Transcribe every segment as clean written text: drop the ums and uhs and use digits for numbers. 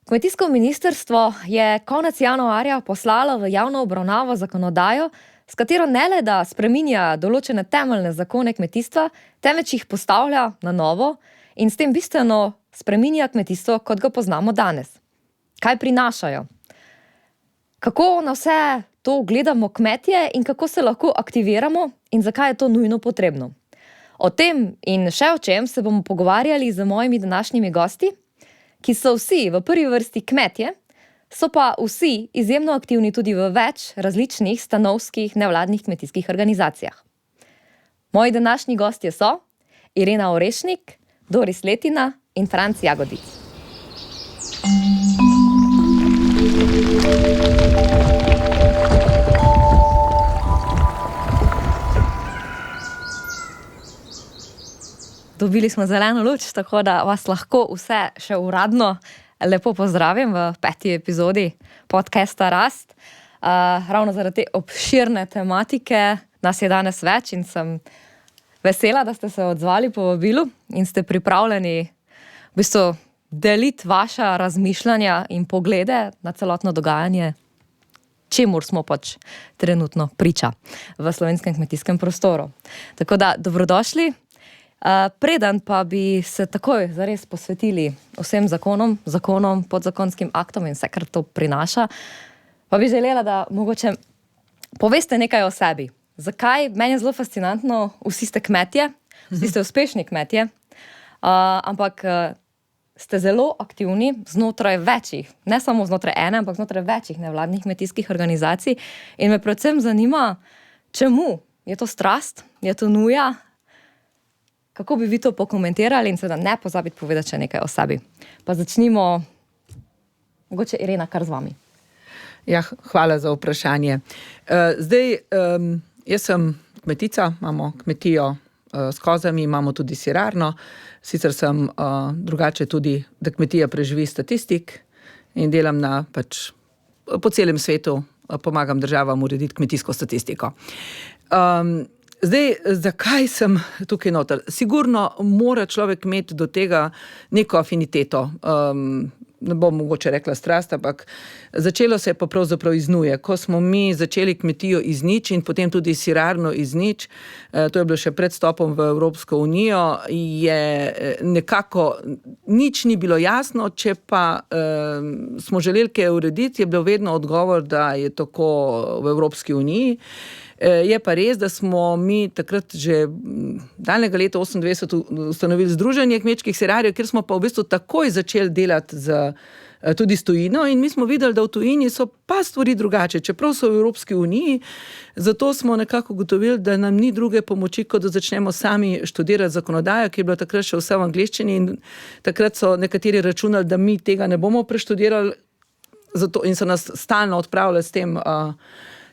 Kmetijsko ministrstvo je konec januarja poslalo v javno obravnavo zakonodajo, s katero ne le da spreminja določene temeljne zakone kmetijstva, temveč jih postavlja na novo in s tem bistveno spreminja kmetijstvo, kot ga poznamo danes. Kaj prinašajo? Kako na vse to gledamo kmetje in kako se lahko aktiviramo in zakaj je to nujno potrebno? O tem in še o čem se bomo pogovarjali z mojimi današnjimi gosti, ki so vsi v prvi vrsti kmetje, so pa vsi izjemno aktivni tudi v več različnih stanovskih nevladnih kmetijskih organizacijah. Moji današnji gostje so Irena Orešnik, Doris Letina in Franc Jagodic. Dobili smo zeleno luč, tako da vas lahko vse še uradno lepo pozdravim v 5. epizodi podcasta Rast. Ravno zaradi te obširne tematike nas je danes več in sem vesela, da ste se odzvali povabilu in ste pripravljeni v bistvu deliti vaša razmišljanja in poglede na celotno dogajanje, čemur smo pač trenutno priča v slovenskem kmetijskem prostoru. Tako da dobrodošli. Preden pa bi se takoj zares posvetili vsem zakonom, podzakonskim aktom in vse, kar to prinaša, pa bi želela, da mogoče poveste nekaj o sebi. Zakaj? Meni je zelo fascinantno, vsi ste kmetje, vsi ste uspešni kmetje, ampak ste zelo aktivni znotraj večjih, ne samo znotraj ene, ampak znotraj večjih nevladnih kmetijskih organizacij. In me predvsem zanima, čemu? Je to strast? Je to nuja? Kako bi vi to pokomentirali in seveda ne pozabiti povedati še nekaj o sebi? Pa začnimo, mogoče Irena, kar z vami. Ja, hvala za vprašanje. Jaz sem kmetica, imamo kmetijo s kozami, imamo tudi sirarno, sicer sem drugače tudi, da kmetija preživi statistik in delam po celem svetu, pomagam državam urediti kmetijsko statistiko. Zakaj sem tukaj noter? Sigurno mora človek imeti do tega neko afiniteto. Ne bom mogoče rekla strast, ampak začelo se je pa pravzaprav iz nuje. Ko smo mi začeli kmetijo iz nič in potem tudi sirarno iz nič, to je bilo še pred vstopom v Evropsko unijo, je nekako nič ni bilo jasno, če pa smo želeli kaj urediti, je bilo vedno odgovor, da je tako v Evropski uniji. Je pa res, da smo mi takrat že daljnega leta 1928 ustanovili Združenje kmečkih sirarjev, kjer smo pa v bistvu takoj začeli delati tudi s tujino in mi smo videli, da v tujini so pa stvari drugače, čeprav so v Evropski uniji, zato smo nekako ugotovili, da nam ni druge pomoči, kot da začnemo sami študirati zakonodajo, ki je bila takrat še vse v angleščini in takrat so nekateri računali, da mi tega ne bomo preštudirali in so nas stalno odpravljali s tem,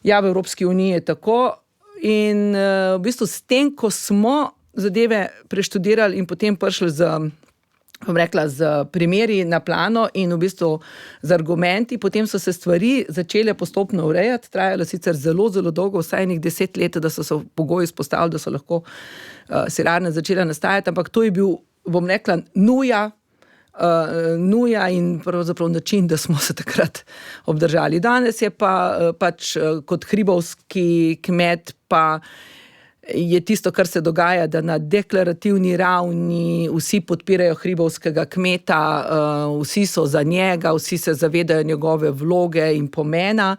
ja, v Evropski uniji je tako in v bistvu s tem, ko smo zadeve preštudirali in potem prišli z primeri na plano in v bistvu z argumenti, potem so se stvari začele postopno urejati, trajalo sicer zelo, zelo dolgo, vsaj 10 let, da so se pogoji vzpostavili, da so lahko sirarne začele nastajati, ampak to je bil, bom rekla, nuja in pravzaprav način, da smo se takrat obdržali. Danes je pa pač kot hribovski kmet pa je tisto, kar se dogaja, da na deklarativni ravni vsi podpirajo hribovskega kmeta, vsi so za njega, vsi se zavedajo njegove vloge in pomena.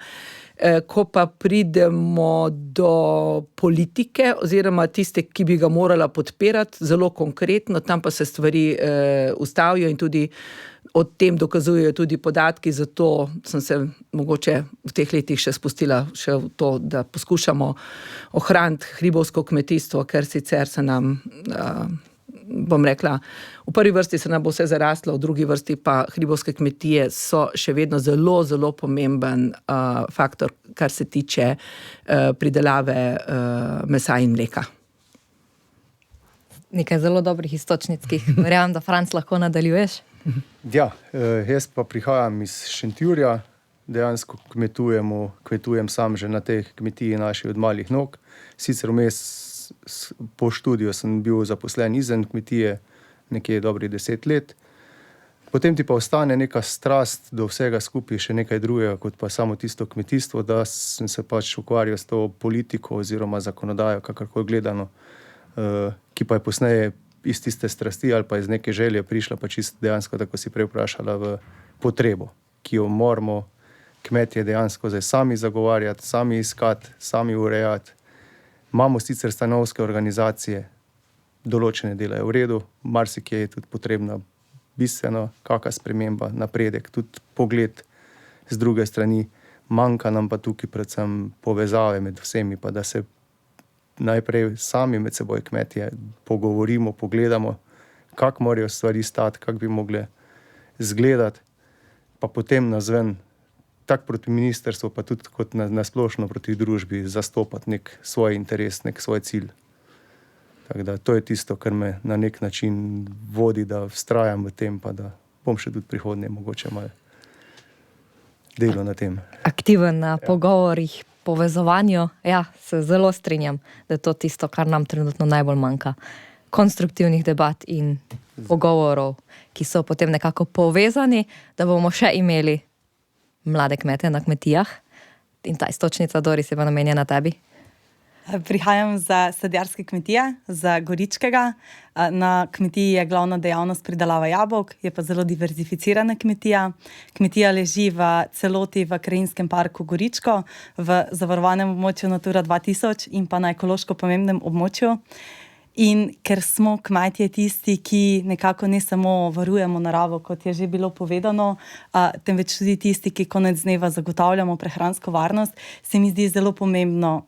Ko pa pridemo do politike oziroma tiste, ki bi ga morala podpirati, zelo konkretno, tam pa se stvari ustavijo in tudi o tem dokazujejo tudi podatki, zato sem se mogoče v teh letih še spustila še v to, da poskušamo ohraniti hribovsko kmetijstvo, ker sicer se nam bom rekla, v prvi vrsti se nam bo vse zarastlo, v drugi vrsti pa hribovske kmetije so še vedno zelo, zelo pomemben faktor, kar se tiče pridelave mesa in mleka. Nekaj zelo dobrih istočnickih. Verjamem, da Franc lahko nadaljuješ. Ja, jaz pa prihajam iz Šentjurja, dejansko kmetujem sam že na tej kmetiji naši od malih nog. Sicer vmes po študiju sem bil zaposlen izven kmetije nekje dobrih 10 let. Potem ti pa ostane neka strast do vsega skupaj, še nekaj drugega, kot pa samo tisto kmetijstvo, da sem se pač ukvarjal s to politiko oziroma zakonodajo, kakorkoli gledano, ki pa je posneje iz tiste strasti ali pa iz neke želje prišla pa čisto dejansko, tako si prej vprašala, v potrebo, ki jo moramo kmetje dejansko zdaj sami zagovarjati, sami iskati, sami urejati. Imamo sicer stanovske organizacije, določene delajo v redu, marsikje je tudi potrebna bistveno kakšna sprememba, napredek, tudi pogled z druge strani. Manjka nam pa tukaj predvsem povezave med vsemi, pa da se najprej sami med seboj kmetje pogovorimo, pogledamo, kako morajo stvari stati, kako bi mogle izgledati, pa potem nazven, tako proti ministrstvu, pa tudi kot na splošno proti družbi zastopati nek svoj interes, nek svoj cilj. Tako da to je tisto, kar me na nek način vodi, da vztrajam v tem, pa da bom še tudi prihodnje mogoče malo delo na tem. Aktiven na pogovorih, povezovanju, ja, se zelo strinjam, da je to tisto, kar nam trenutno najbolj manjka. Konstruktivnih debat in pogovorov, ki so potem nekako povezani, da bomo še imeli mlade kmete na kmetijah. In ta istočnica, Doris, je pa namenjena tebi. Prihajam za sadjarske kmetije, za Goričkega. Na kmetiji je glavna dejavnost pridelava jabolk, je pa zelo diverzificirana kmetija. Kmetija leži v celoti v krajinskem parku Goričko, v zavarovanem območju Natura 2000 in pa na ekološko pomembnem območju. In ker smo kmetje tisti, ki nekako ne samo varujemo naravo, kot je že bilo povedano, temveč tudi tisti, ki konec dneva zagotavljamo prehransko varnost, se mi zdi zelo pomembno,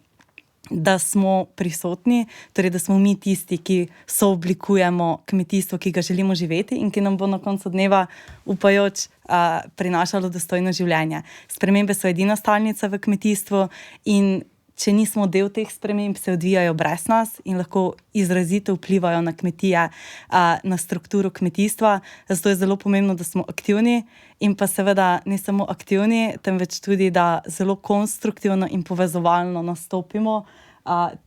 da smo prisotni, torej da smo mi tisti, ki sooblikujemo kmetijstvo, ki ga želimo živeti in ki nam bo na koncu dneva, upajoč, prinašalo dostojno življenje. Spremembe so edina stalnica v kmetijstvu in če nismo del teh sprememb, se odvijajo brez nas in lahko izrazito vplivajo na kmetije, na strukturo kmetijstva. Zato je zelo pomembno, da smo aktivni in pa seveda ne samo aktivni, temveč tudi, da zelo konstruktivno in povezovalno nastopimo,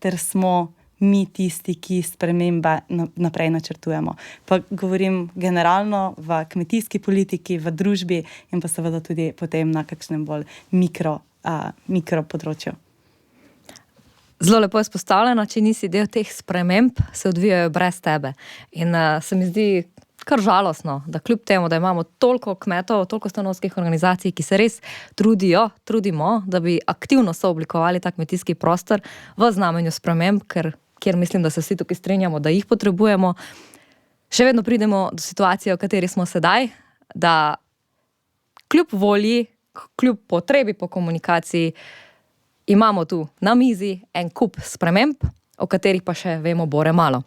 ter smo mi tisti, ki spremembe naprej načrtujemo. Pa govorim generalno v kmetijski politiki, v družbi in pa seveda tudi potem na kakšnem bolj mikro področju. Zelo lepo je izpostavljeno, če nisi del teh sprememb, se odvijajo brez tebe. In se mi zdi kar žalostno, da kljub temu, da imamo toliko kmetov, toliko stanovskih organizacij, ki se res trudimo, da bi aktivno sooblikovali ta kmetijski prostor v znamenju sprememb, kjer mislim, da se vsi tukaj strinjamo, da jih potrebujemo, še vedno pridemo do situacije, v kateri smo sedaj, da kljub volji, kljub potrebi po komunikaciji, imamo tu na mizi en kup sprememb, o katerih pa še vemo bore malo.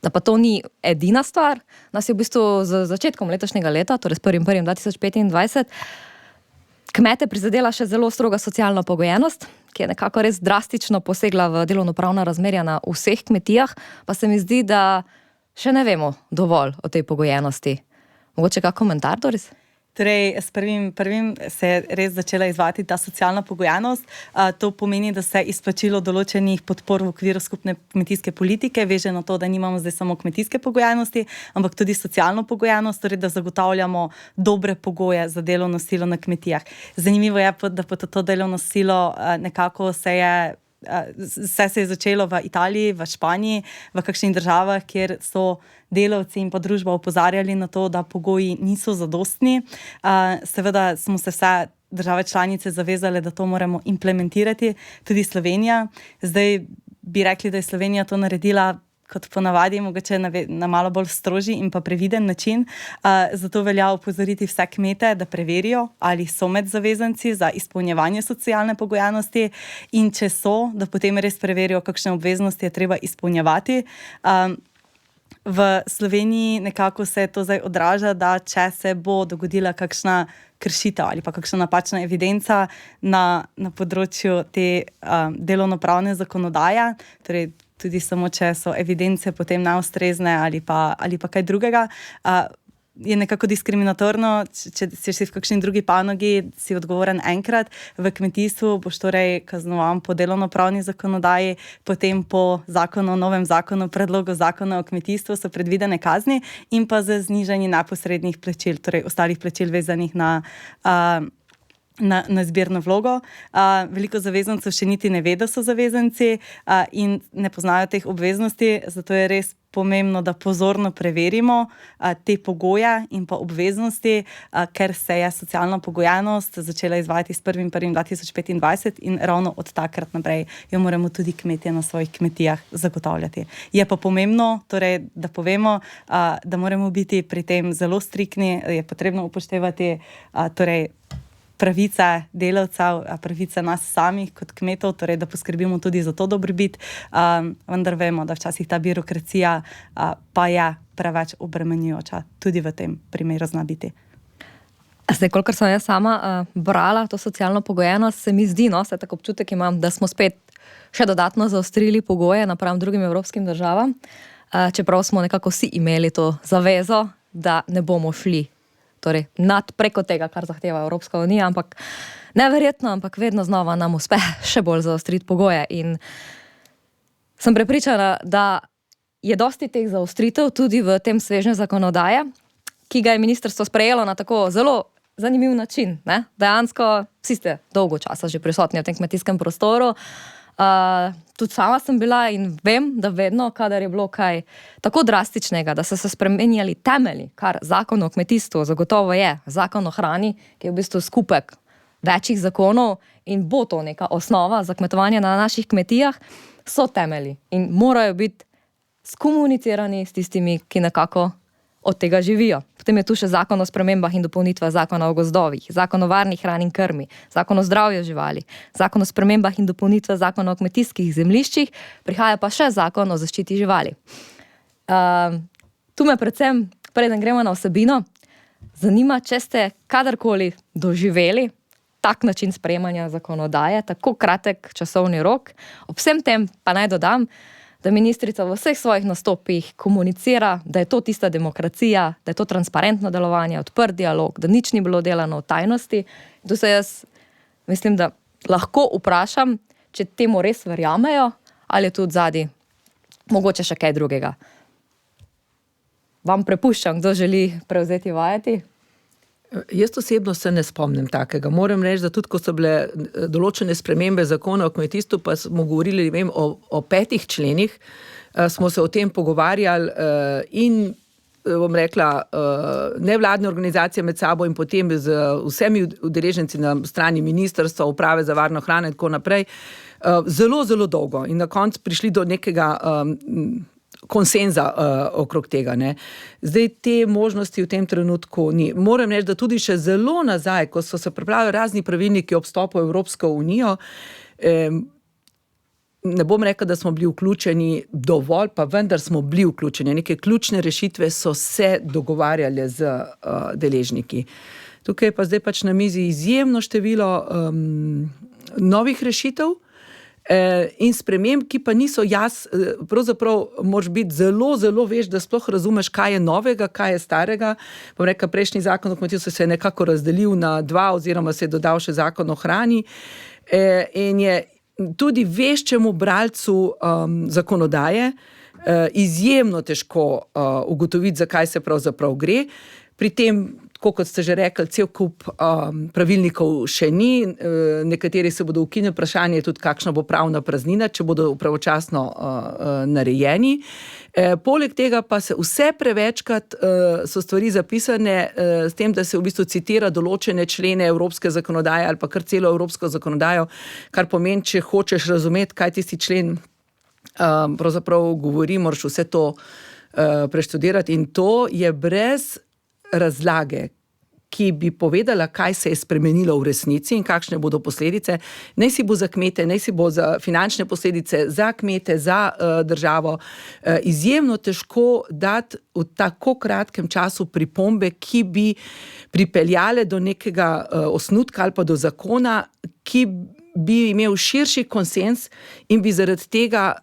Da pa to ni edina stvar, nas je v bistvu z začetkom letošnjega leta, torej s 1.1.2025, kmete prizadela še zelo stroga socialna pogojenost, ki je nekako res drastično posegla v delovnopravna razmerja na vseh kmetijah, pa se mi zdi, da še ne vemo dovolj o tej pogojenosti. Mogoče kak komentar, Doris? Torej, s prvim se je res začela izvajati ta socialna pogojenost. To pomeni, da se izplačilo določenih podpor v okviru skupne kmetijske politike veže na to, da nimamo zdaj samo kmetijske pogojenosti, ampak tudi socialno pogojenost, torej da zagotavljamo dobre pogoje za delovno silo na kmetijah. Zanimivo je, da pod to delovno silo nekako se je začelo v Italiji, v Španiji, v kakšnih državah, kjer so delavci in pa družba opozarjali na to, da pogoji niso zadostni. Seveda smo se vse države članice zavezale, da to moramo implementirati, tudi Slovenija. Zdaj bi rekli, da je Slovenija to naredila kot ponavadi, mogoče na malo bolj strožji in pa previden način. Zato velja opozoriti vse kmete, da preverijo, ali so med zavezanci za izpolnjevanje socialne pogojenosti in če so, da potem res preverijo, kakšne obveznosti je treba izpolnjevati. V Sloveniji nekako se to zdaj odraža, da če se bo dogodila kakšna kršitev ali pa kakšna napačna evidenca na področju te delovnopravne zakonodaje, torej tudi samo, če so evidence potem neustrezne ali pa kaj drugega, je nekako diskriminatorno, če si v kakšni drugi panogi, si odgovoren enkrat, v kmetijstvu boš torej kaznovan po delovnopravni zakonodaji, potem po novem zakonu, predlogu zakona o kmetijstvu so predvidene kazni in pa za znižanje neposrednih plačil, torej ostalih plačil vezanih na zbirno vlogo. Veliko zavezancev še niti ne ve, da so zavezanci in ne poznajo teh obveznosti, zato je res pomembno, da pozorno preverimo te pogoje in pa obveznosti, ker se je socialna pogojenost začela izvajati s 1.1.2025 in ravno od takrat naprej jo moramo tudi kmetje na svojih kmetijah zagotavljati. Je pa pomembno, torej, da povemo, da moramo biti pri tem zelo striktni, je potrebno upoštevati torej pravice delavcev, pravice nas samih kot kmetov, torej da poskrbimo tudi za to dobrobit, vendar vemo, da včasih ta birokracija pa je preveč obremenjujoča, tudi v tem primeru zna biti. Zdaj, kolikor sem jaz sama brala to socialno pogojenost, se mi zdi, se tako občutek imam, da smo spet še dodatno zaostrili pogoje napram drugim evropskim državam, čeprav smo nekako vsi imeli to zavezo, da ne bomo šli torej preko tega, kar zahteva Evropska unija, ampak neverjetno, ampak vedno znova nam uspe še bolj zaostriti pogoje in sem prepričana, da je dosti teh zaostritev tudi v tem svežnju zakonodaje, ki ga je ministrstvo sprejelo na tako zelo zanimiv način, ne? Dejansko vsi ste dolgo časa že prisotni v tem kmetijskem prostoru, tudi sama sem bila in vem, da vedno, kadar je bilo kaj tako drastičnega, da so se spremenjali temelji, kar zakon o kmetijstvu zagotovo je, zakon o hrani, ki je v bistvu skupek večjih zakonov in bo to neka osnova za kmetovanje na naših kmetijah, so temelji in morajo biti skomunicirani s tistimi, ki nekako od tega živijo. Potem je tu še zakon o spremembah in dopolnitvah zakona o gozdovih, zakon o varni hrani in krmi, zakon o zdravju živali, zakon o spremembah in dopolnitvah zakona o kmetijskih zemljiščih, prihaja pa še zakon o zaščiti živali. Tu me predvsem, preden gremo na vsebino, zanima, če ste kadarkoli doživeli tak način sprejemanja zakonodaje, tako kratek časovni rok. Ob vsem tem pa naj dodam, da ministrica v vseh svojih nastopih komunicira, da je to tista demokracija, da je to transparentno delovanje, odprt dialog, da nič ni bilo delano v tajnosti. Tu se jaz mislim, da lahko vprašam, če temu res verjamejo, ali je tu odzadaj mogoče še kaj drugega. Vam prepuščam, kdo želi prevzeti vajeti? Jaz osebno se ne spomnim takega. Moram reči, da tudi ko so bile določene spremembe zakona o kmetijstvu, pa smo govorili o 5 členih, smo se o tem pogovarjali in bom rekla, nevladne organizacije med sabo in potem z vsemi udeleženci na strani ministrstva, uprave za varno hrano in tako naprej, zelo, zelo dolgo in na koncu prišli do nekega konsenza okrog tega. Ne. Zdaj te možnosti v tem trenutku ni. Moram reči, da tudi še zelo nazaj, ko so se pripravljali razni pravilniki ob vstopu v Evropsko unijo, ne bom rekla, da smo bili vključeni dovolj, pa vendar smo bili vključeni. Neke ključne rešitve so se dogovarjale z deležniki. Tukaj pa zdaj pač na mizi izjemno število novih rešitev, in sprememb, ki pa niso pravzaprav moraš biti zelo, zelo veš, da sploh razumeš, kaj je novega, kaj je starega. Bom rekla, prejšnji zakon o kmetijstvu se je nekako razdelil na 2 oziroma se je dodal še zakon o hrani in je tudi veščemu bralcu zakonodaje izjemno težko ugotoviti, zakaj se pravzaprav gre. Pri tem, tako kot ste že rekli, cel kup pravilnikov še ni, nekateri se bodo ukinili, vprašanje je tudi, kakšna bo pravna praznina, če bodo pravočasno narejeni. Poleg tega pa se vse prevečkrat so stvari zapisane s tem, da se v bistvu citira določene člene evropske zakonodaje ali pa kar celo evropsko zakonodajo, kar pomeni, če hočeš razumeti, kaj tisti člen pravzaprav govori, moraš vse to preštudirati in to je brez razlage, ki bi povedala, kaj se je spremenilo v resnici in kakšne bodo posledice, naj si bo za kmete, naj si bo za finančne posledice, za kmete, za državo, izjemno težko dati v tako kratkem času pripombe, ki bi pripeljale do nekega osnutka ali pa do zakona, ki bi imel širši konsens in bi zaradi tega,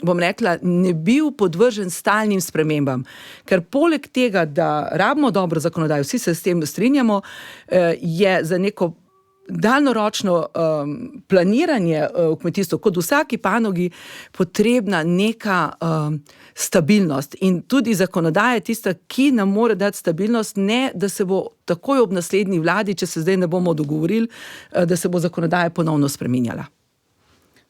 bom rekla, ne bil podvržen stalnim spremembam. Ker poleg tega, da rabimo dobro zakonodajo, vsi se s tem strinjamo, je za neko daljnoročno planiranje v kmetijstvu, kot v vsaki panogi, potrebna neka stabilnost. In tudi zakonodaja je tista, ki nam mora dati stabilnost, ne da se bo takoj ob naslednji vladi, če se zdaj ne bomo dogovorili, da se bo zakonodaja ponovno spreminjala.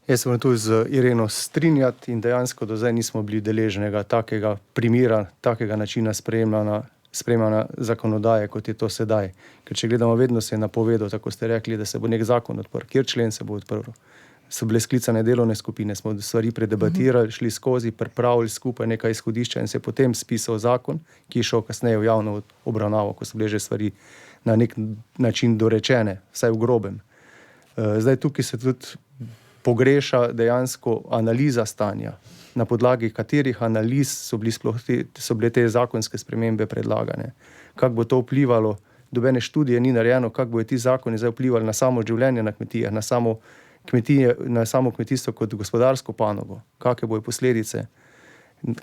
Jaz se moram tu z Ireno strinjati in dejansko do zdaj nismo bili deležnega takega primera, takega načina sprejemanja zakonodaje, kot je to sedaj. Ker če gledamo, vedno se je napovedal, tako ste rekli, da se bo nek zakon odprl. Kjer člen se bo odprl? So bile sklicane delovne skupine, smo stvari predebatirali, šli skozi, pripravili skupaj nekaj izhodišča in se je potem spisal zakon, ki je šel kasneje v javno obravnavo, ko so bile že stvari na nek način dorečene, vsaj v grobem. Zdaj tukaj se tudi pogreša dejansko analiza stanja, na podlagi katerih analiz so bile te zakonske spremembe predlagane. Kako bo to vplivalo, dobene študije ni narejeno, kako bodo ti zakoni zdaj vplivali na samo življenje na kmetijah, na samo kmetijstvo kot gospodarsko panogo, kakšne bodo posledice,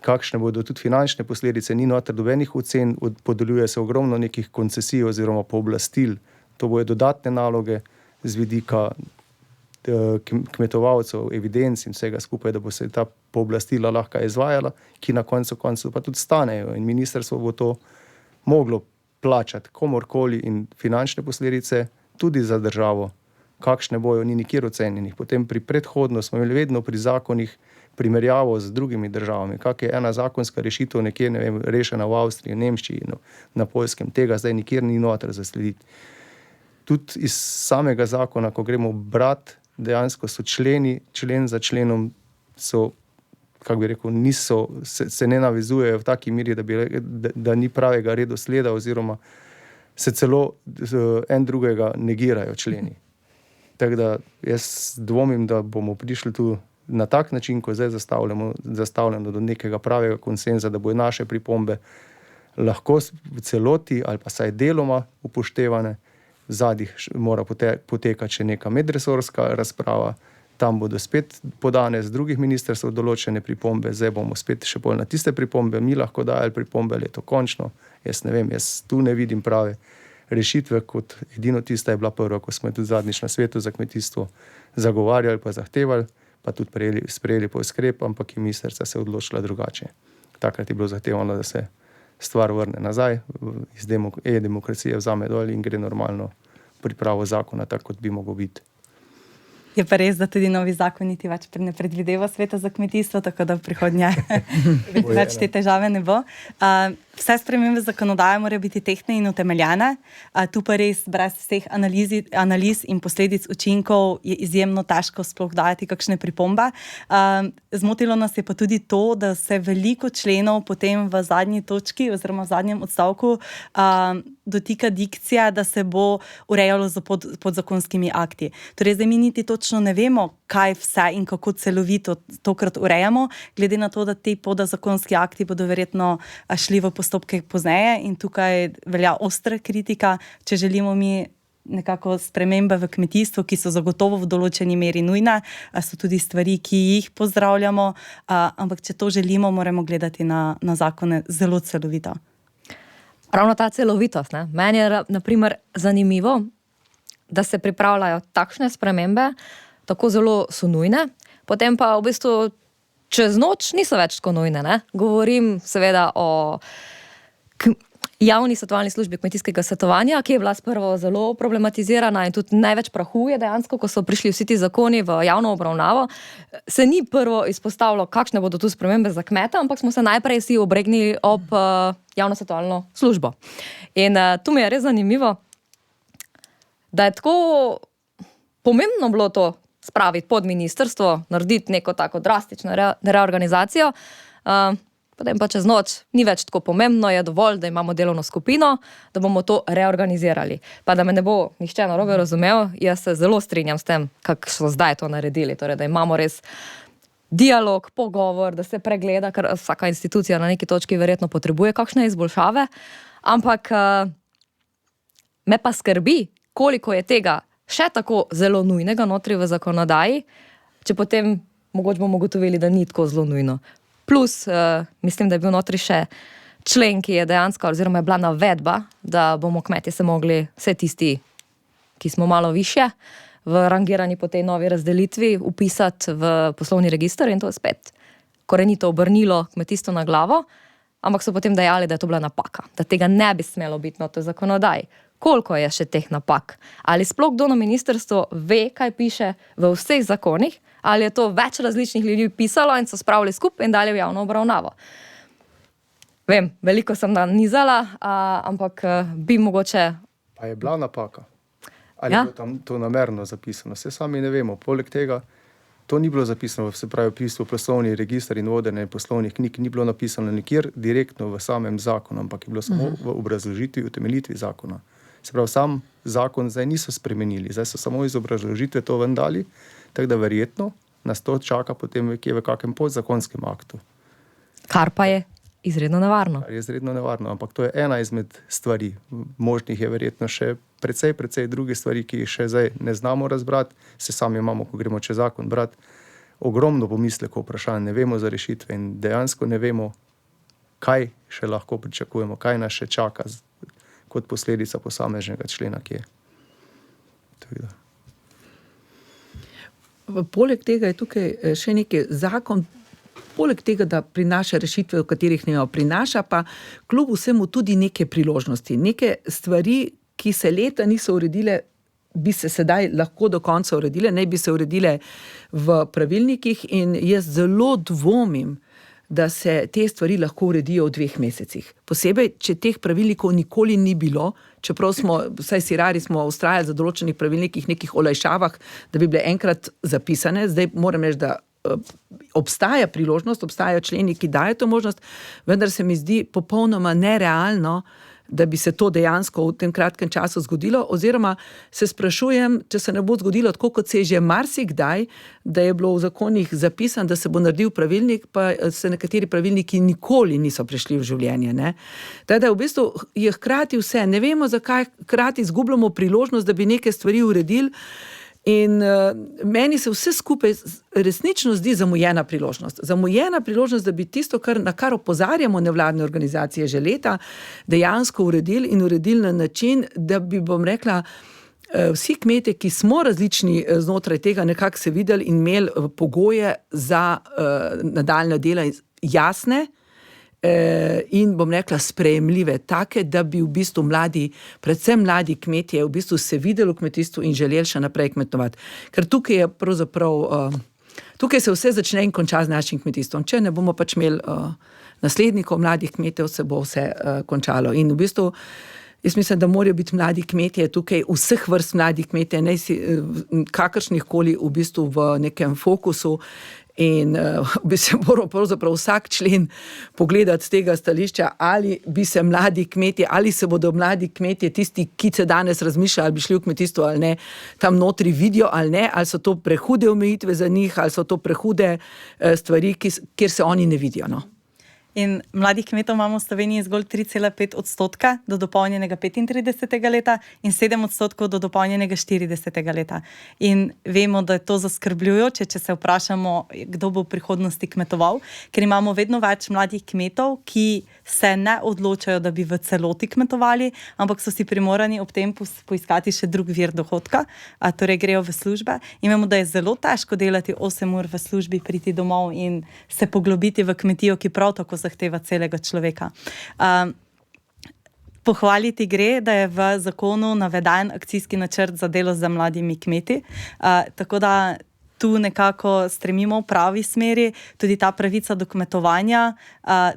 kakšne bodo tudi finančne posledice, ni noter dobenih ocen, podeljuje se ogromno nekih koncesij oziroma pooblastil, to bodo dodatne naloge z vidika kmetovalcev, evidenc in vsega skupaj, da bo se ta pooblastila lahko izvajala, ki na koncu pa tudi stanejo in ministrstvo bo to moglo plačati komorkoli in finančne posledice tudi za državo, kakšne bojo, ni nikjer ocenjenih. Potem predhodno smo imeli vedno pri zakonih primerjavo z drugimi državami, kak je ena zakonska rešitev nekje, ne vem, rešena v Avstriji, Nemčiji, na Poljskem, tega zdaj nikjer ni noter zaslediti. Tudi iz samega zakona, ko gremo brati, dejansko so člen za členom so, kako bi rekel, se ne navezujejo v taki miri, da ni pravega redosleda oziroma se celo en drugega negirajo členi. Tako da jaz dvomim, da bomo prišli tu na tak način, ko zdaj zastavljamo do nekega pravega konsenza, da bodo naše pripombe lahko v celoti ali pa saj deloma upoštevane. Zadnjih mora potekati še neka medresorska razprava, tam bodo spet podane z drugih ministrstv določene pripombe, zdaj bomo spet še bolj na tiste pripombe, mi lahko dajali pripombe, ali je to končno, jaz ne vem, jaz tu ne vidim prave rešitve, kot edino tista je bila prva, ko smo tudi zadnjič na svetu za kmetijstvo zagovarjali pa zahtevali, pa tudi sprejeli po sklep, ampak je ministrica se odločila drugače. Takrat je bilo zahtevano, da se stvar vrne nazaj, iz e-demokracije vzame dol in gre normalno pripravo zakona, tako kot bi mogel biti. Je pa res, da tudi novi zakon niti več ne predvideva sveta za kmetijstvo, tako da v prihodnje več te težave ne bo. Vse spremembe zakonodaje morajo biti tehtne in utemeljene. Tu pa res brez vseh analiz in posledic učinkov je izjemno težko sploh dajati kakšne pripombe. Zmotilo nas je pa tudi to, da se veliko členov potem v zadnji točki oziroma v zadnjem odstavku dotika dikcija, da se bo urejalo z podzakonskimi akti. Torej, zdaj mi niti točno ne vemo, kaj vse in kako celovito tokrat urejamo, glede na to, da ti podzakonski akti bodo verjetno šli v postopke pozneje in tukaj velja ostra kritika, če želimo mi nekako spremembe v kmetijstvu, ki so zagotovo v določeni meri nujne, so tudi stvari, ki jih pozdravljamo, ampak če to želimo, moramo gledati na zakone zelo celovito. Ravno ta celovitost, ne? Meni je na primer zanimivo, da se pripravljajo takšne spremembe, tako zelo so nujne, potem pa v bistvu čez noč niso več tako nujne. Ne? Govorim seveda o javni svetovalni službi kmetijskega svetovanja, ki je bila sprva zelo problematizirana in tudi največ prahu je dejansko, ko so prišli vsi ti zakoni v javno obravnavo, se ni prvo izpostavilo, kakšne bodo tu spremembe za kmeta, ampak smo se najprej vsi obregnili ob javno svetovalno službo. In tu mi je res zanimivo, da je tako pomembno bilo to spraviti pod ministrstvo, narediti neko tako drastično reorganizacijo, potem pa čez noč ni več tako pomembno, je dovolj, da imamo delovno skupino, da bomo to reorganizirali. Pa da me ne bo nihče narobe razumel, jaz se zelo strinjam s tem, kako so zdaj to naredili, torej, da imamo res dialog, pogovor, da se pregleda, ker vsaka institucija na neki točki verjetno potrebuje kakšne izboljšave, ampak me pa skrbi, koliko je tega še tako zelo nujnega notri v zakonodaji, če potem mogoče bomo ugotovili, da ni tako zelo nujno. Plus, mislim, da je bil notri še člen, ki je dejansko, oziroma je bila navedba, da bomo kmetje se mogli, vse tisti, ki smo malo više, v rangirani po tej novi razdelitvi, upisati v poslovni register in to je spet korenito obrnilo kmetijstvo na glavo, ampak so potem dejali, da je to bila napaka, da tega ne bi smelo biti na to zakonodaji. Koliko je še teh napak? Ali sploh kdo na ministrstvu ve, kaj piše v vseh zakonih, ali je to več različnih ljudi pisalo in so spravili skupaj in dali v javno obravnavo? Vem, veliko sem nanizala, ampak bi mogoče... Pa je bila napaka. Ali je bilo tam to namerno zapisano? Vse sami ne vemo. Poleg tega, to ni bilo zapisano, se pravi, v bistvu poslovni register in vodenje poslovnih knjig ni bilo napisano nikjer direktno v samem zakonu, ampak je bilo samo v obrazložitvi, utemeljitvi zakona. Se pravi, sam zakon zdaj niso spremenili, zdaj so samo iz obrazložitve to ven dali, tako da verjetno nas to čaka potem v kakem podzakonskem aktu. Kar pa je izredno nevarno. Kar je izredno nevarno, ampak to je ena izmed stvari. Možnih je verjetno še precej druge stvari, ki jih še zdaj ne znamo razbrati, se sami imamo, ko gremo čez zakon brati, ogromno pomislekov, vprašanj, ne vemo za rešitve in dejansko ne vemo, kaj še lahko pričakujemo, kaj nas še čaka kot posledica posameznega člena, ki je. Poleg tega je tukaj še nekaj zakon, poleg tega, da prinaša rešitve, v katerih ne prinaša, pa kljub vsemu tudi neke priložnosti, neke stvari, ki se leta niso uredile, bi se sedaj lahko do konca uredile, ne bi se uredile v pravilnikih in jaz zelo dvomim, da se te stvari lahko uredijo v 2 mesecih. Posebej, če teh pravilnikov nikoli ni bilo, čeprav smo, vsaj sirari smo ustrajali za določenih pravilnikih, nekih olajšavah, da bi bile enkrat zapisane, zdaj moram reči, da obstaja priložnost, obstajajo členi, ki dajo to možnost, vendar se mi zdi popolnoma nerealno, da bi se to dejansko v tem kratkem času zgodilo, oziroma se sprašujem, če se ne bo zgodilo tako, kot se je že marsikdaj, da je bilo v zakonih zapisan, da se bo naredil pravilnik, pa se nekateri pravilniki nikoli niso prišli v življenje. Ne? Da v bistvu je hkrati vse, ne vemo, zakaj hkrati izgubljamo priložnost, da bi neke stvari uredili. In meni se vse skupaj resnično zdi zamujena priložnost. Zamujena priložnost, da bi tisto, na kar opozarjamo nevladne organizacije že leta, dejansko uredili in uredili na način, da bi, bom rekla, vsi kmetje, ki smo različni znotraj tega, nekako se videli in imeli pogoje za nadaljnje dela jasne, in bom rekla sprejemljive, take, da bi v bistvu mladi, predvsem mladi kmetje v bistvu se videli v kmetijstvu in želeli še naprej kmetovati. Ker tukaj je pravzaprav, tukaj se vse začne in konča z našim kmetijstvom. Če ne bomo pač imeli naslednikov mladih kmetov, se bo vse končalo. In v bistvu jaz mislim, da morajo biti mladi kmetje tukaj, vseh vrst mladih kmetje, ne si kakršnih koli v bistvu v nekem fokusu. In bi se moral pravzaprav vsak člen pogledati z tega stališča, ali bi se mladi kmetje, ali se bodo mladi kmetje, tisti, ki se danes razmišljajo, ali bi šli v kmetijstvo ali ne, tam notri vidijo ali ne, ali so to prehude omejitve za njih, ali so to prehude stvari, kjer se oni ne vidijo. No? In mladih kmetov imamo v Sloveniji zgolj 3,5% do dopolnjenega 35. leta in 7% do dopolnjenega 40. leta. In vemo, da je to zaskrbljujoče, če se vprašamo, kdo bo v prihodnosti kmetoval, ker imamo vedno več mladih kmetov, ki se ne odločajo, da bi v celoti kmetovali, ampak so si primorani ob tem poiskati še drug vir dohodka, torej grejo v službe. In vemo, da je zelo težko delati 8 ur v službi, priti domov in se poglobiti v kmetijo, ki prav tako zahteva celega človeka. Pohvaliti gre, da je v zakonu naveden akcijski načrt za delo z mladimi kmeti, tako da tu nekako stremimo v pravi smeri, tudi ta pravica do kmetovanja,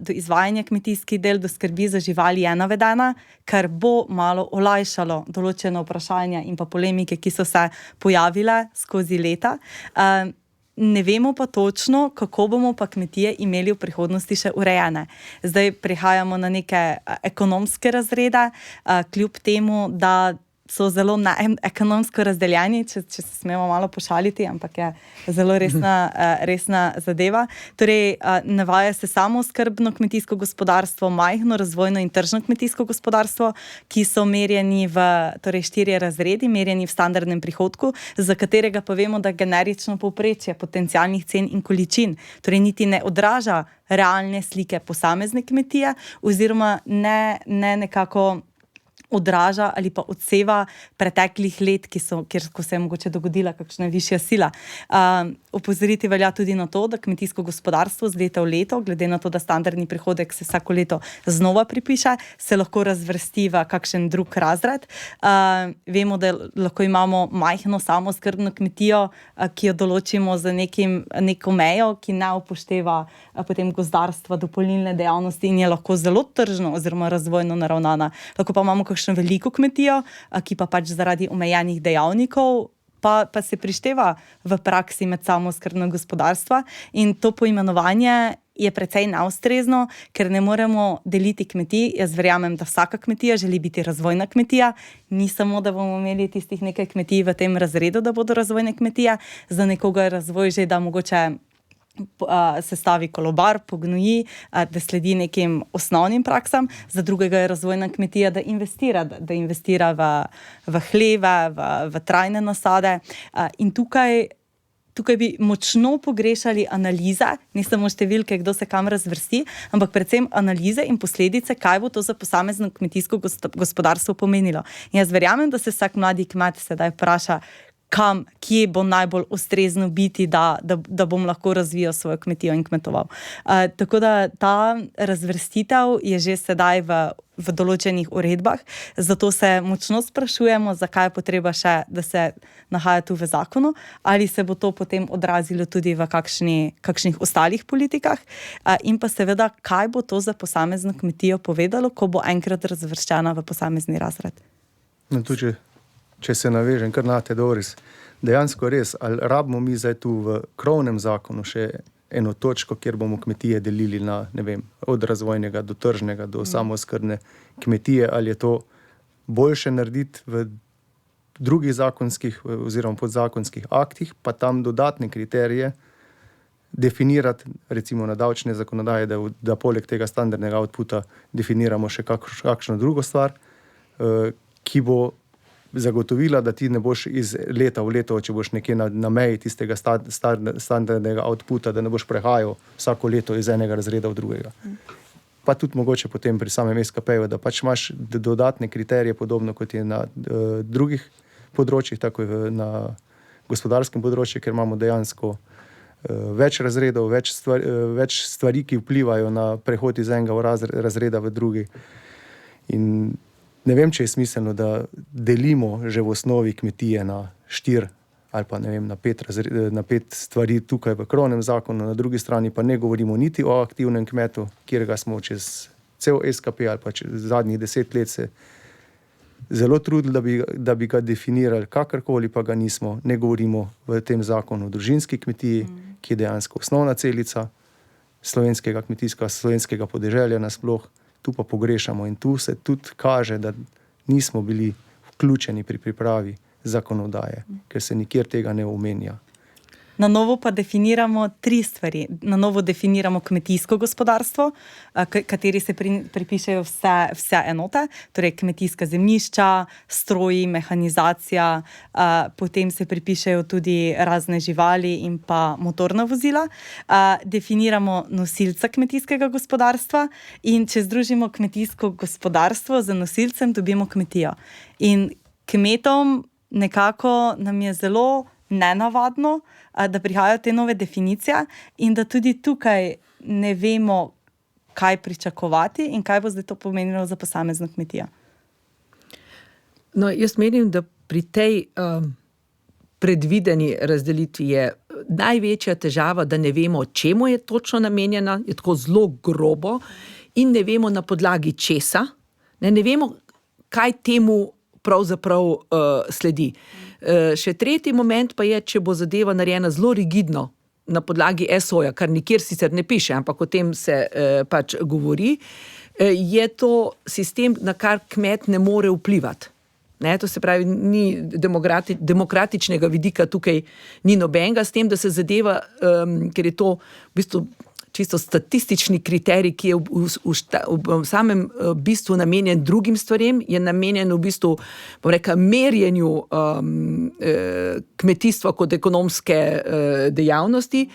do izvajanja kmetijskih del, do skrbi za živali je navedena, kar bo malo olajšalo določene vprašanja in pa polemike, ki so se pojavile skozi leta. Ne vemo pa točno, kako bomo pa kmetije imeli v prihodnosti še urejene. Zdaj prihajamo na neke ekonomske razrede, kljub temu, da so zelo ekonomsko razdeljeni, če se smemo malo pošaliti, ampak je zelo resna zadeva. Torej, navaja se samooskrbno kmetijsko gospodarstvo, majhno, razvojno in tržno kmetijsko gospodarstvo, ki so merjeni v 4 razredi, merjeni v standardnem prihodku, za katerega pa vemo, da generično povprečje potencialnih cen in količin, torej niti ne odraža realne slike posamezne kmetije, oziroma ne nekako odraža ali pa odseva preteklih let, ko se je mogoče dogodila kakšna višja sila. Opozoriti velja tudi na to, da kmetijsko gospodarstvo z leta v leto, glede na to, da standardni prihodek se vsako leto znova pripiše, se lahko razvrsti v kakšen drug razred. Vemo, da lahko imamo majhno samooskrbno kmetijo, ki jo določimo za neko mejo, ki ne upošteva potem gozdarstva, dopolnilne dejavnosti in je lahko zelo tržno oziroma razvojno naravnana. Lahko pa imamo kakšno veliko kmetijo, ki pa pač zaradi omejenih dejavnikov pa se prišteva v praksi med samooskrbno gospodarstva, in to poimenovanje je precej neustrezno, ker ne moremo deliti kmetij. Jaz verjamem, da vsaka kmetija želi biti razvojna kmetija, ni samo, da bomo imeli tistih nekaj kmetij v tem razredu, da bodo razvojne kmetije. Za nekoga je razvoj že, da mogoče sestavi kolobar, pognoji, da sledi nekim osnovnim praksam. Za drugega je razvojna kmetija, da investira v hleve, v trajne nasade. In tukaj bi močno pogrešali analize, ne samo številke, kdo se kam razvrsti, ampak predvsem analize in posledice, kaj bo to za posamezno kmetijsko gospodarstvo pomenilo. In jaz verjamem, da se vsak mladi kmet sedaj vpraša, kje bo najbolj ustrezno biti, da bom lahko razvijal svojo kmetijo in kmetoval. Tako da ta razvrstitev je že sedaj v določenih uredbah, zato se močno sprašujemo, zakaj je potreba še, da se nahaja tu v zakonu, ali se bo to potem odrazilo tudi v kakšnih ostalih politikah, in pa seveda, kaj bo to za posamezno kmetijo povedalo, ko bo enkrat razvrščena v posamezni razred. No, tudi če se navežem kar na te, Doris, dejansko res, ali rabimo mi zdaj tu v krovnem zakonu še eno točko, kjer bomo kmetije delili na, ne vem, od razvojnega do tržnega, do samooskrbne kmetije, ali je to boljše narediti v drugih zakonskih oziroma podzakonskih aktih, pa tam dodatne kriterije definirati, recimo na davčne zakonodaje, da poleg tega standardnega outputa definiramo še kakšno drugo stvar, ki bo zagotovila, da ti ne boš iz leta v leto, če boš nekje na meji tistega standardnega outputa, da ne boš prehajal vsako leto iz enega razreda v drugega. Pa tudi mogoče potem pri samem SKP-ju, da pač imaš dodatne kriterije, podobno kot je na drugih področjih, tako je na gospodarskem področju, ker imamo dejansko več razredov, več stvari, ki vplivajo na prehod iz enega razreda v drugi. In ne vem, če je smiselno, da delimo že v osnovi kmetije na 4 ali pa ne vem, na 5 stvari tukaj v krovnem zakonu, na drugi strani pa ne govorimo niti o aktivnem kmetu, kjerega smo čez cel SKP ali pa čez zadnjih 10 let se zelo trudili, da bi ga definirali, kakorkoli pa ga nismo. Ne govorimo v tem zakonu o družinski kmetiji, ki je dejansko osnovna celica slovenskega kmetijstva, slovenskega podeželja nasploh. Tu pa pogrešamo in tu se tudi kaže, da nismo bili vključeni pri pripravi zakonodaje, ker se nikjer tega ne omenja. Na novo pa definiramo 3 stvari. Na novo definiramo kmetijsko gospodarstvo, kateri se pripišejo vse enote, torej kmetijska zemljišča, stroji, mehanizacija, potem se pripišejo tudi razne živali in pa motorna vozila. Definiramo nosilca kmetijskega gospodarstva in če združimo kmetijsko gospodarstvo z nosilcem, dobimo kmetijo. In kmetom nekako nam je zelo nenavadno, da prihajajo te nove definicije in da tudi tukaj ne vemo, kaj pričakovati in kaj bo zdaj to pomenilo za posamezno kmetijo. No, jaz menim, da pri tej predvideni razdelitvi je največja težava, da ne vemo, čemu je točno namenjena, je tako zelo grobo in ne vemo na podlagi česa, ne vemo, kaj temu pravzaprav sledi. Še tretji moment pa je, če bo zadeva narejena zelo rigidno na podlagi SO-ja, kar nikjer sicer ne piše, ampak o tem se pač govori, je to sistem, na kar kmet ne more vplivati. Ne, to se pravi, ni demokratičnega vidika tukaj ni nobenega, s tem, da se zadeva, ker je to v bistvu čisto statistični kriterij, ki je v samem bistvu namenjen drugim stvarem, je namenjen v bistvu, bom rekla, merjenju kmetijstva kot ekonomske dejavnosti,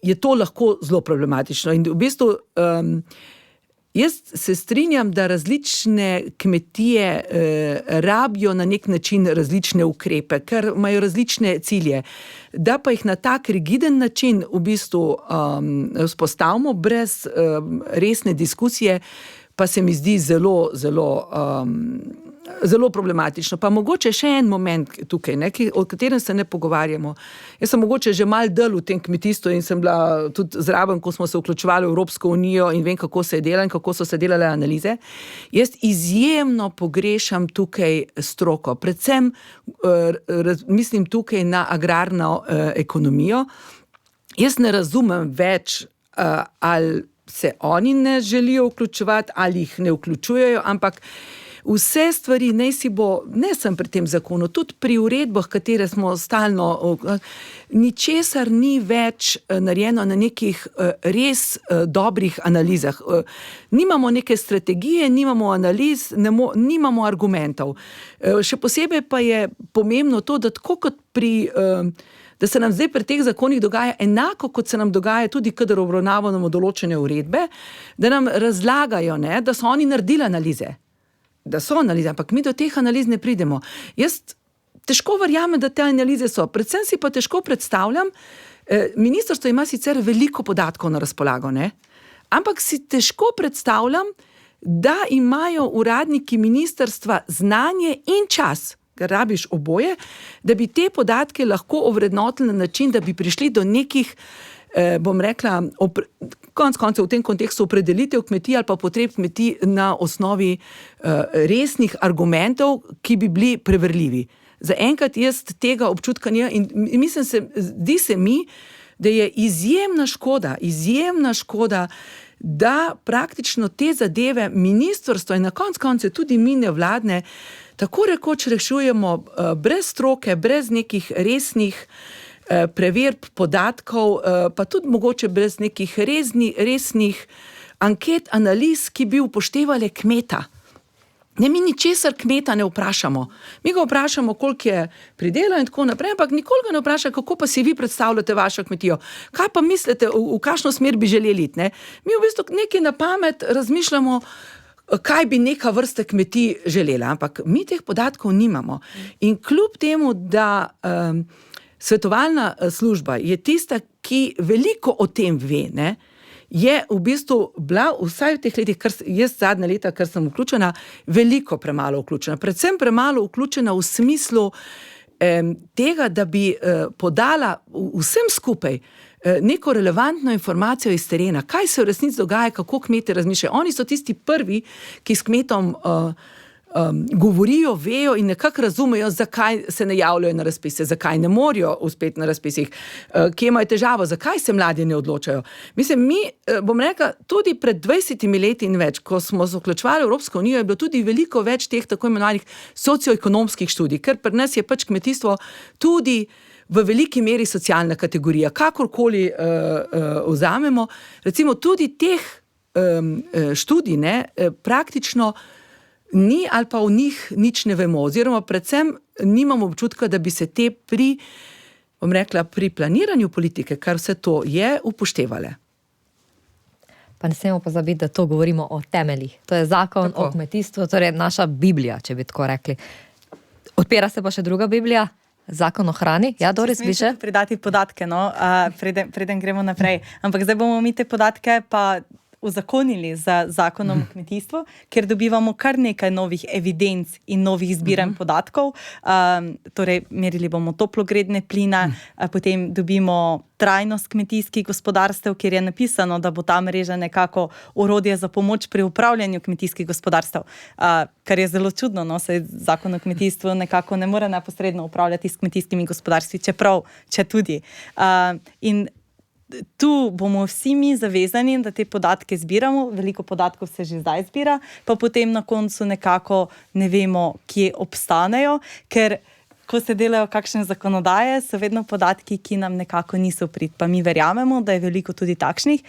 je to lahko zelo problematično. In v bistvu jaz se strinjam, da različne kmetije rabijo na nek način različne ukrepe, ker imajo različne cilje. Da pa jih na tak rigiden način v bistvu vzpostavimo brez resne diskusije, pa se mi zdi zelo, zelo problematično. Pa mogoče še en moment tukaj, o katerem se ne pogovarjamo. Jaz sem mogoče že malo del v tem kmetijstvu in sem bila tudi zraven, ko smo se vključevali v Evropsko unijo in vem, kako se je delalo in kako so se delale analize. Jaz izjemno pogrešam tukaj stroko. Predvsem mislim tukaj na agrarno ekonomijo. Jaz ne razumem več, ali se oni ne želijo vključevati, ali jih ne vključujejo, ampak vse stvari, ne sem pri tem zakonu, tudi pri uredbah, katere smo stalno, ničesar ni več narejeno na nekih res dobrih analizah. Nimamo neke strategije, nimamo analiz, nimamo argumentov. Še posebej pa je pomembno to, da tako kot da se nam zdaj pri teh zakonih dogaja enako, kot se nam dogaja tudi, kadar obravnavamo določene uredbe, da nam razlagajo, da so oni naredili analize. Da so analize, ampak mi do teh analiz ne pridemo. Jaz težko verjamem, da te analize so. Predvsem si pa težko predstavljam, ministrstvo ima sicer veliko podatkov na razpolago, ampak si težko predstavljam, da imajo uradniki ministrstva znanje in čas, ker rabiš oboje, da bi te podatke lahko ovrednotili na način, da bi prišli do nekih, bom rekla, konec koncev v tem kontekstu opredelitev kmetij ali pa potreb kmetij na osnovi resnih argumentov, ki bi bili preverljivi. Zaenkrat jaz tega občutka nimam in zdi se mi, da je izjemna škoda, da praktično te zadeve ministrstvo in na konec koncev tudi mi nevladne tako rekoč rešujemo brez stroke, brez nekih resnih preverb podatkov, pa tudi mogoče brez nekih resnih anket, analiz, ki bi upoštevali kmeta. Mi ničesar kmeta ne vprašamo. Mi ga vprašamo, koliko je pridelal in tako naprej, ampak nikoli ga ne vpraša, kako pa si vi predstavljate vašo kmetijo. Kaj pa mislite, v kakšno smer bi želeli iti? Mi v bistvu nekaj na pamet razmišljamo, kaj bi neka vrsta kmetij želela, ampak mi teh podatkov nimamo. In kljub temu, da svetovalna služba je tista, ki veliko o tem ve, je v bistvu bila vsaj v teh letih, jaz zadnja leta, ker sem vključena, veliko premalo vključena. Predvsem premalo vključena v smislu tega, da bi podala vsem skupaj neko relevantno informacijo iz terena, kaj se v resnici dogaja, kako kmetje razmišljajo. Oni so tisti prvi, ki s kmetom govorijo, vejo in nekako razumejo, zakaj se ne javljajo na razpise, zakaj ne morajo uspeti na razpisih, kje imajo težavo, zakaj se mladi ne odločajo. Mislim, mi, bom rekla, tudi pred 20 leti in več, ko smo se vključevali v Evropsko unijo, je bilo tudi veliko več teh tako imenovanih socioekonomskih študij, ker pri nas je pač kmetijstvo tudi v veliki meri socialna kategorija, kakorkoli vzamemo, recimo tudi teh študij praktično ni ali pa v njih nič ne vemo, oziroma predvsem nimamo občutka, da bi se te pri planiranju politike, kar vse to je, upoštevale. Pa ne smemo pozabiti, da to govorimo o temeljih. To je zakon o kmetijstvu, torej naša Biblija, če bi tako rekli. Odpira se pa še druga Biblija, zakon o hrani. Ja, Doris, bi še? Pridati podatke, preden gremo naprej. Ampak zdaj bomo mi te podatke pa uzakonili za zakonom o kmetijstvu, kjer dobivamo kar nekaj novih evidenc in novih zbiranj podatkov. Torej, merili bomo toplogredne pline, potem dobimo trajnost kmetijskih gospodarstev, kjer je napisano, da bo ta mreža nekako orodje za pomoč pri upravljanju kmetijskih gospodarstev. Kar je zelo čudno, saj zakon o kmetijstvu nekako ne more neposredno upravljati s kmetijskimi gospodarstvi, če tudi. In tu bomo vsi mi zavezani, da te podatke zbiramo, veliko podatkov se že zdaj zbira, pa potem na koncu nekako ne vemo, kje obstanejo, ker ko se delajo kakšne zakonodaje, so vedno podatki, ki nam nekako niso prid. Pa mi verjamemo, da je veliko tudi takšnih,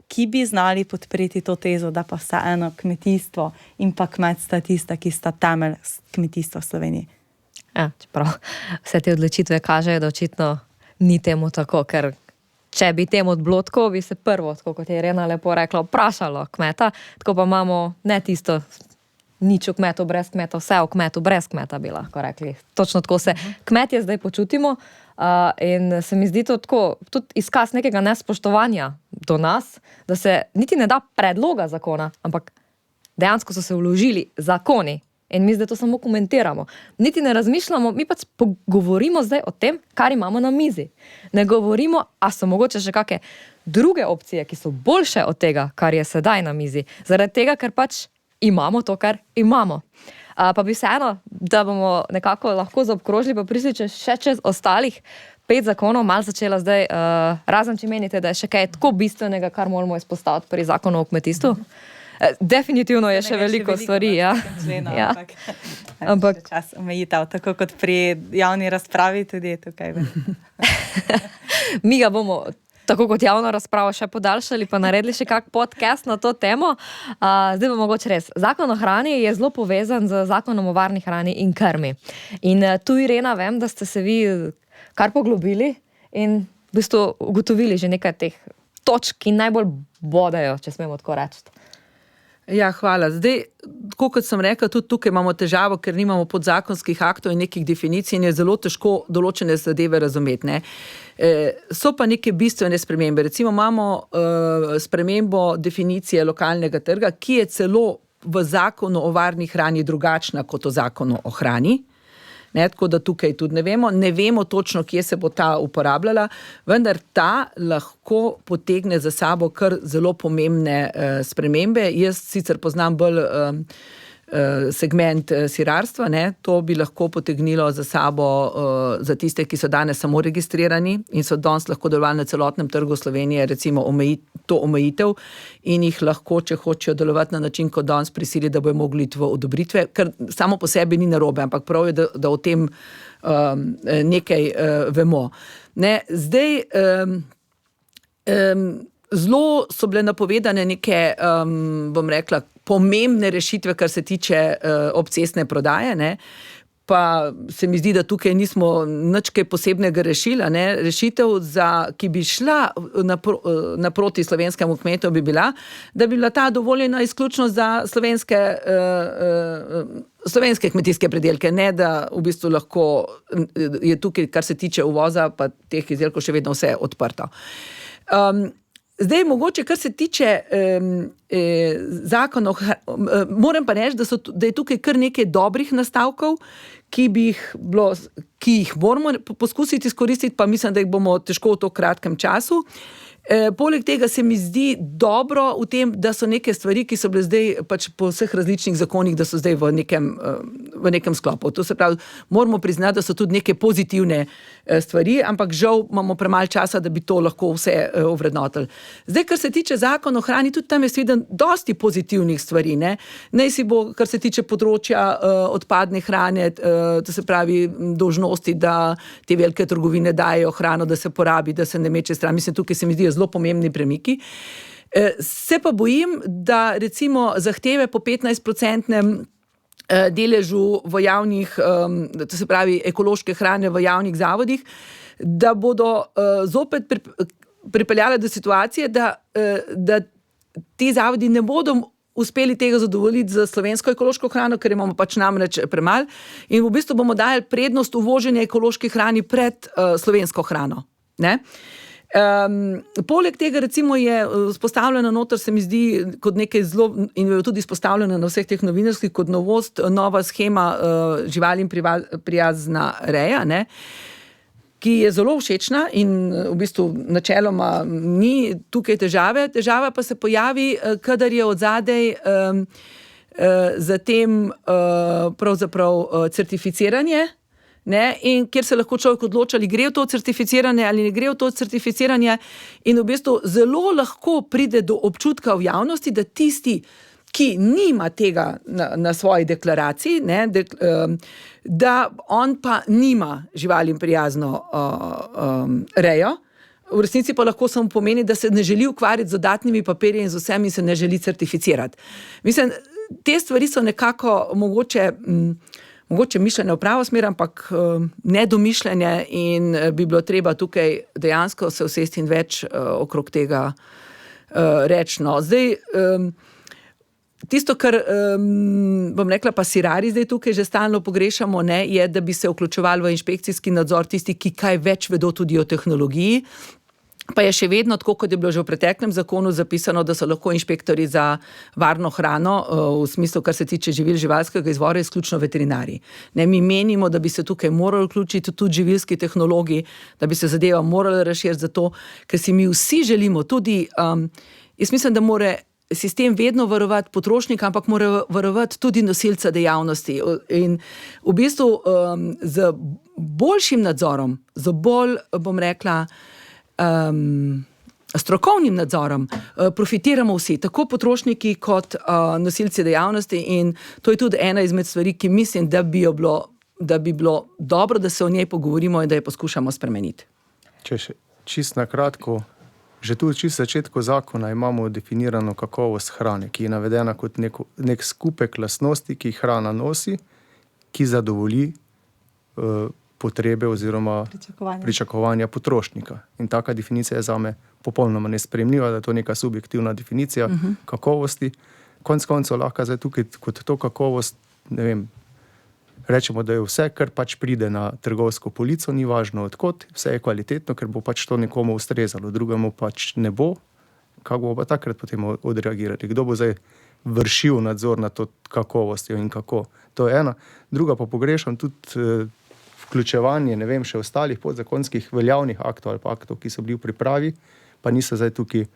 ki bi znali podpreti to tezo, da pa vseeno kmetijstvo in pa kmet sta tista, ki sta temelj kmetijstva v Sloveniji. Ja, čeprav vse te odločitve kažejo, da očitno ni temu tako, ker če bi temu bilo tako, bi se prvo, tako kot je Irena lepo rekla, vprašalo kmeta, tako pa imamo ne tisto nič o kmetu brez kmeta, vse o kmetu brez kmeta bi lahko rekli. Točno tako se kmetje zdaj počutimo in se mi zdi to tako, tudi izkaz nekega nespoštovanja do nas, da se niti ne da predloga zakona, ampak dejansko so se vložili zakoni in mi zdaj to samo komentiramo. Niti ne razmišljamo, mi pač govorimo zdaj o tem, kar imamo na mizi. Ne govorimo, a so mogoče še kakšne druge opcije, ki so boljše od tega, kar je sedaj na mizi. Zaradi tega, ker pač imamo to, kar imamo. Pa bi vseeno, da bomo nekako lahko zaobkrožili, pa prišli še čez ostalih 5 zakonov, malo začela zdaj, razen če menite, da je še kaj tako bistvenega, kar moramo izpostaviti pri zakonu o kmetijstvu. Definitivno je še veliko stvari. Ja. Ampak čas omejitev, tako kot pri javni razpravi, tudi je tukaj. Mi ga bomo tako kot javno razpravo še podaljšali, pa naredili še kak podcast na to temo. Zdaj bo mogoče res. Zakon o hrani je zelo povezan z zakonom o varni hrani in krmi. In tu, Irena, vem, da ste se vi kar poglobili in v bistvu ugotovili že nekaj teh točk, ki najbolj bodajo, če smemo tako reči. Ja, hvala. Zdaj, tako kot sem rekla, tudi tukaj imamo težavo, ker nimamo podzakonskih aktov in nekih definicij in je zelo težko določene zadeve razumeti. Ne? So pa neke bistvene spremembe. Recimo imamo spremembo definicije lokalnega trga, ki je celo v zakonu o varni hrani drugačna kot o zakonu o hrani. Ne, tako da tukaj tudi ne vemo točno, kje se bo ta uporabljala, vendar ta lahko potegne za sabo kar zelo pomembne spremembe. Jaz sicer poznam bolj segment sirarstva, ne, to bi lahko potegnilo za sabo za tiste, ki so danes samo registrirani in so danes lahko delovali na celotnem trgu Slovenije, recimo to omejitev in jih lahko, če hočejo delovati na način, kot danes prisili, da bojo mogli iti v odobritve, kar samo po sebi ni narobe, ampak prav je, da o tem nekaj vemo. Ne, zdaj, zelo so bile napovedane neke, bom rekla, pomembne rešitve, kar se tiče obcestne prodaje, ne. Pa se mi zdi, da tukaj nismo nič kaj posebnega rešila, ne. Rešitev, ki bi šla naproti slovenskemu kmetu, bi bila, da bi bila ta dovoljena izključno za slovenske kmetijske pridelke, ne da v bistvu lahko je tukaj, kar se tiče uvoza, pa teh izdelkov še vedno vse odprto. Zdaj, mogoče, kar se tiče zakonov, moram pa reči, da je tukaj kar nekaj dobrih nastavkov, ki jih moramo poskusiti izkoristiti, pa mislim, da jih bomo težko v to kratkem času. Poleg tega se mi zdi dobro v tem, da so neke stvari, ki so bile zdaj pač po vseh različnih zakonih, da so zdaj v nekem sklopu. To se pravi, moramo priznati, da so tudi neke pozitivne stvari, ampak žal imamo premalo časa, da bi to lahko vse ovrednotili. Zdaj, kar se tiče zakona o hrani, tudi tam je viden dosti pozitivnih stvari, ne. Naj si bo, kar se tiče področja odpadne hrane, to se pravi dolžnosti, da te velike trgovine dajo hrano, da se porabi, da se ne meče stran. Mislim, tukaj se mi zdijo zelo pomembni premiki. Se pa bojim, da recimo zahteve po 15% deležu v javnih, to se pravi ekološke hrane v javnih zavodih, da bodo zopet pripeljale do situacije, da ti zavodi ne bodo uspeli tega zadovoljiti za slovensko ekološko hrano, ker imamo pač namreč premalo in v bistvu bomo dajali prednost uvožene ekološke hrani pred slovensko hrano. Ne? Poleg tega recimo je vzpostavljena noter, se mi zdi kot nekaj zelo, in je tudi izpostavljena na vseh teh novinarskih kot novost, nova shema živalim prijazna reja, ne, ki je zelo všečna in v bistvu načeloma ni tukaj težave. Težava pa se pojavi, kadar je odzadej za tem pravzaprav certificiranje ne, in kjer se lahko človek odloča, ali gre v to certificiranje ali ne gre v to certificiranje, in v bistvu zelo lahko pride do občutka v javnosti, da tisti, ki nima tega na svoji deklaraciji, ne, da on pa nima živalim prijazno rejo. V resnici pa lahko samo pomeni, da se ne želi ukvarjati z dodatnimi papirji in z vsem in se ne želi certificirati. Mislim, te stvari so nekako mogoče mišljenje v pravo smer, ampak nedomišljanje, in bi bilo treba tukaj dejansko se usesti in več okrog tega reči. No. Zdaj, tisto, kar bom rekla, pa sirari zdaj tukaj že stalno pogrešamo, ne, je, da bi se vključevali v inšpekcijski nadzor tisti, ki kaj več vedo tudi o tehnologiji. Pa je še vedno, tako kot je bilo že v preteklem zakonu zapisano, da so lahko inšpektori za varno hrano, v smislu, kar se tiče živil živalskega izvora, izključno veterinarji. Ne, mi menimo, da bi se tukaj morali vključiti tudi živilski tehnologi, da bi se zadeva morala razširiti zato, ker si mi vsi želimo tudi, jaz mislim, da mora sistem vedno varovati potrošnika, ampak mora varovati tudi nosilca dejavnosti. In v bistvu z boljšim nadzorom, z bolj, bom rekla, strokovnim nadzorom profitiramo vsi, tako potrošniki kot nosilci dejavnosti, in to je tudi ena izmed stvari, ki mislim, da bi bilo dobro, da se o njej pogovorimo in da jo poskušamo spremeniti. Če še čisto na kratko, že tu v čisto začetku zakona imamo definirano kakovost hrane, ki je navedena kot nek skupek lastnosti, ki jih hrana nosi, ki zadovolji potrebe oziroma pričakovanja potrošnika. In taka definicija je zame popolnoma nesprejemljiva, da je to neka subjektivna definicija kakovosti. Konec koncev lahko zdaj tukaj kot to kakovost, ne vem, rečemo, da je vse, kar pač pride na trgovsko polico, ni važno odkot, vse je kvalitetno, ker bo pač to nekomu ustrezalo, drugemu pač ne bo. Kako bo pa takrat potem odreagirati? Kdo bo zdaj vršil nadzor na to kakovostjo in kako? To je ena. Druga pa pogrešam tudi vključevanje, ne vem, še ostalih podzakonskih veljavnih aktov ali pa aktov, ki so bili v pripravi, pa niso zdaj tukaj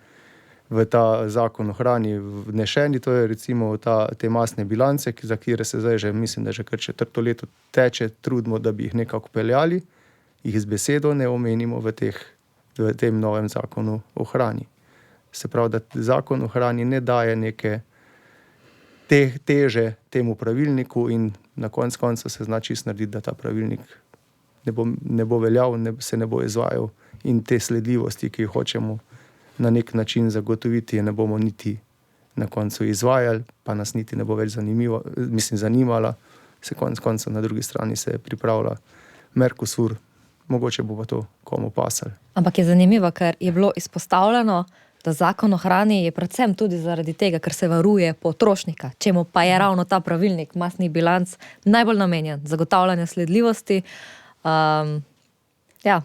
v ta zakon o hrani vnešeni, to je recimo te masne bilance, za kire se zdaj že, mislim, da že kar 4. leto teče, trudimo, da bi jih nekako peljali, jih z besedo ne omenimo v tem novem zakonu o hrani. Se pravi, da zakon o hrani ne daje neke teže temu pravilniku in na koncu se zna čisto narediti, da ta pravilnik ne bo veljal, se ne bo izvajal in te sledljivosti, ki jih hočemo na nek način zagotoviti, ne bomo niti na koncu izvajali, pa nas niti ne bo več zanimala. Se koncu na drugi strani se pripravlja Mercosur, mogoče bo pa to komu pasalo. Ampak je zanimivo, ker je bilo izpostavljeno, da zakon o hrani je predvsem tudi zaradi tega, ker se varuje potrošnika, čemu pa je ravno ta pravilnik masnih bilanc najbolj namenjen, zagotavljanje sledljivosti. Ja.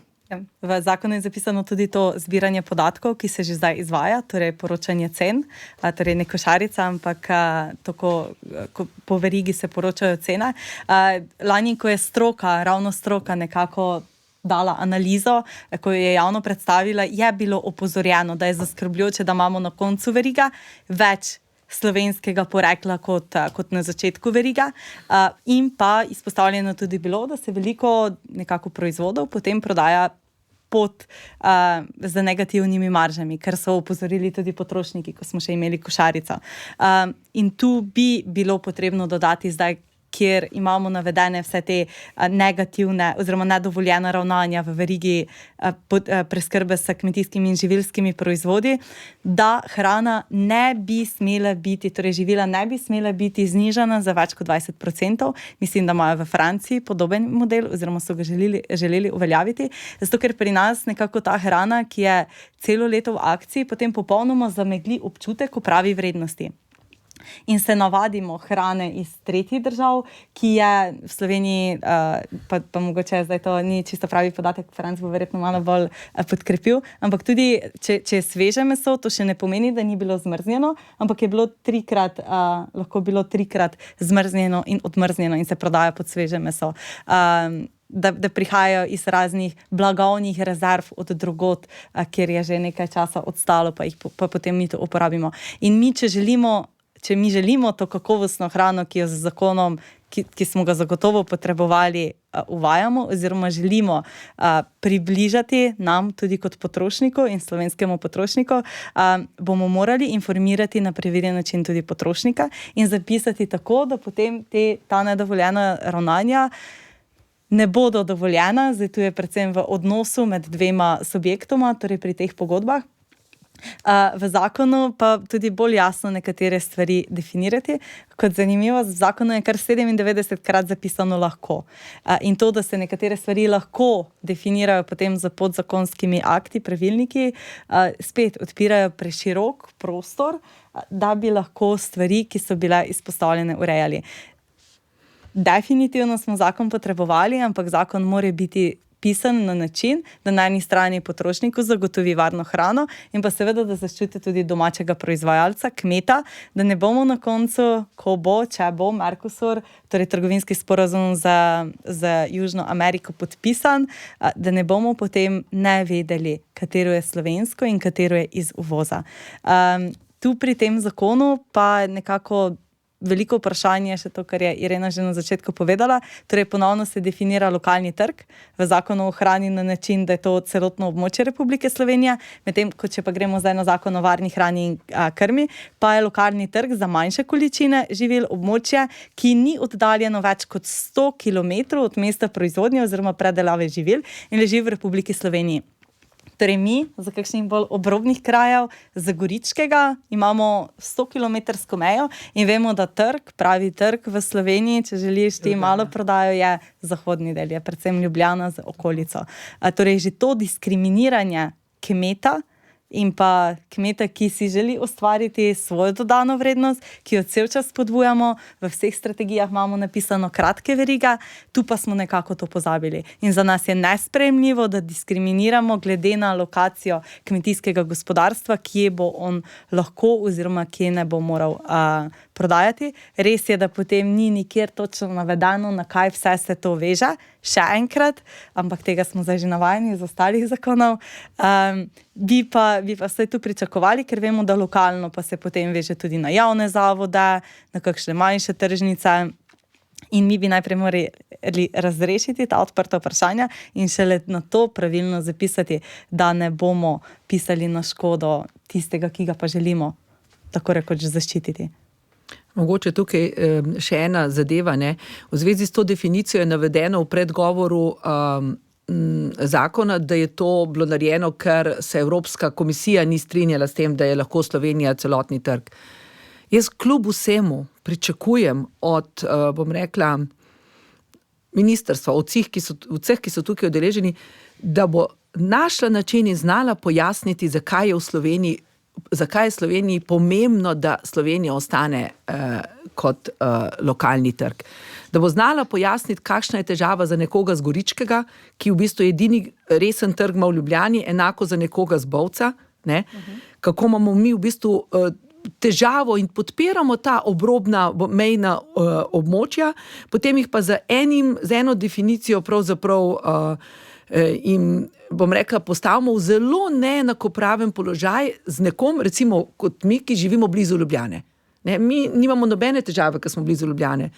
V zakonu je zapisano tudi to zbiranje podatkov, ki se že zdaj izvaja, torej poročanje cen, torej ne košarica, ampak po verigi se poročajo cene. Lani, ko je ravno stroka nekako dala analizo, ko je javno predstavila, je bilo opozorjeno, da je zaskrbljujoče, da imamo na koncu veriga več slovenskega porekla kot na začetku veriga. In pa izpostavljeno tudi bilo, da se veliko nekako proizvodov potem prodaja z negativnimi maržami, ker so opozorili tudi potrošniki, ko smo še imeli košarico. In tu bi bilo potrebno dodati zdaj, kjer imamo navedene vse te negativne oziroma nedovoljena ravnanja v verigi preskrbe s kmetijskimi in živilskimi proizvodi, da hrana ne bi smela biti, torej živila ne bi smela biti znižana za več kot 20%. Mislim, da imajo v Franciji podoben model oziroma so ga želeli uveljaviti. Zato, ker pri nas nekako ta hrana, ki je celo leto v akciji, potem popolnoma zamegli občutek o pravi vrednosti. In se navadimo hrane iz tretjih držav, ki je v Sloveniji, pa mogoče zdaj to ni čisto pravi podatek, Franc bo verjetno malo bolj podkrepil, ampak tudi, če je sveže meso, to še ne pomeni, da ni bilo zmrznjeno, ampak je bilo lahko bilo 3-krat zmrznjeno in odmrznjeno in se prodaja pod sveže meso. Da prihajajo iz raznih blagovnih rezerv od drugod, kjer je že nekaj časa odstalo, pa potem mi to uporabimo. In če mi želimo to kakovostno hrano, ki jo z zakonom, ki smo ga zagotovo potrebovali, uvajamo oziroma želimo približati nam tudi kot potrošniku in slovenskemu potrošniku, bomo morali informirati na preverjen način tudi potrošnika in zapisati tako, da potem ta nedovoljena ravnanja ne bodo dovoljena. Zdaj tu je predvsem v odnosu med dvema subjektoma, torej pri teh pogodbah. V zakonu pa tudi bolj jasno nekatere stvari definirati. Kot zanimivo, v zakonu je kar 97krat zapisano lahko. In to, da se nekatere stvari lahko definirajo potem za podzakonskimi akti, pravilniki, spet odpirajo preširok prostor, da bi lahko stvari, ki so bile izpostavljene, urejali. Definitivno smo zakon potrebovali, ampak zakon mora biti pisan na način, da na eni strani potrošniku zagotovi varno hrano in pa seveda, da zaščiti tudi domačega proizvajalca, kmeta, da ne bomo na koncu, če bo Mercosur, torej trgovinski sporazum za Južno Ameriko podpisan, da ne bomo potem ne vedeli, katero je slovensko in katero je iz uvoza. Tu pri tem zakonu pa nekako veliko vprašanje, še to, kar je Irena že na začetku povedala, torej ponovno se definira lokalni trg v zakonu o hrani na način, da je to celotno območje Republike Slovenije, medtem ko če pa gremo zdaj na zakon o varni hrani in krmi, pa je lokalni trg za manjše količine živil območje, ki ni oddaljeno več kot 100 km od mesta proizvodnje oziroma predelave živil in leži v Republiki Sloveniji. Torej mi, za kakšnih bolj obrobnih krajev, za Goričkega, imamo 100-kilometrsko mejo in vemo, da pravi trg v Sloveniji, če želiš ti malo prodajo, je zahodni del, je predvsem Ljubljana z okolico. Torej že to diskriminiranje kmeta in pa kmeta, ki si želi ustvariti svojo dodano vrednost, ki jo cel čas spodbujamo, v vseh strategijah imamo napisano kratke verige, tu pa smo nekako to pozabili. In za nas je nesprejemljivo, da diskriminiramo glede na lokacijo kmetijskega gospodarstva, kje bo on lahko oziroma kje ne bo moral prodajati. Res je, da potem ni nikjer točno navedeno, na kaj vse se to veže, še enkrat, ampak tega smo zdaj že navajeni iz ostalih zakonov. Bi pa vse tu pričakovali, ker vemo, da lokalno pa se potem veže tudi na javne zavode, na kakšne manjše tržnice. In mi bi najprej morali razrešiti ta odprta vprašanja in šele na to pravilno zapisati, da ne bomo pisali na škodo tistega, ki ga pa želimo tako rekoč zaščititi. Mogoče tukaj še ena zadeva, ne? V zvezi s to definicijo je navedeno v predgovoru zakona, da je to bilo narejeno, ker se Evropska komisija ni strinjala s tem, da je lahko Slovenija celotni trg. Jaz kljub vsemu pričakujem od, bom rekla, ministrstva, od vseh, ki so tukaj udeleženi, da bo našla način in znala pojasniti, zakaj je Sloveniji pomembno, da Slovenija ostane kot lokalni trg. Da bo znala pojasniti, kakšna je težava za nekoga z Goričkega, ki v bistvu edini resen trg ima v Ljubljani, enako za nekoga z Bovca, ne? Kako imamo mi v bistvu težavo in podpiramo ta obrobna mejna območja, potem jih pa z eno definicijo pravzaprav in bom rekla, postavimo v zelo neenakopraven položaj z nekom, recimo kot mi, ki živimo blizu Ljubljane. Ne, mi nimamo nobene težave, ker smo blizu Ljubljane.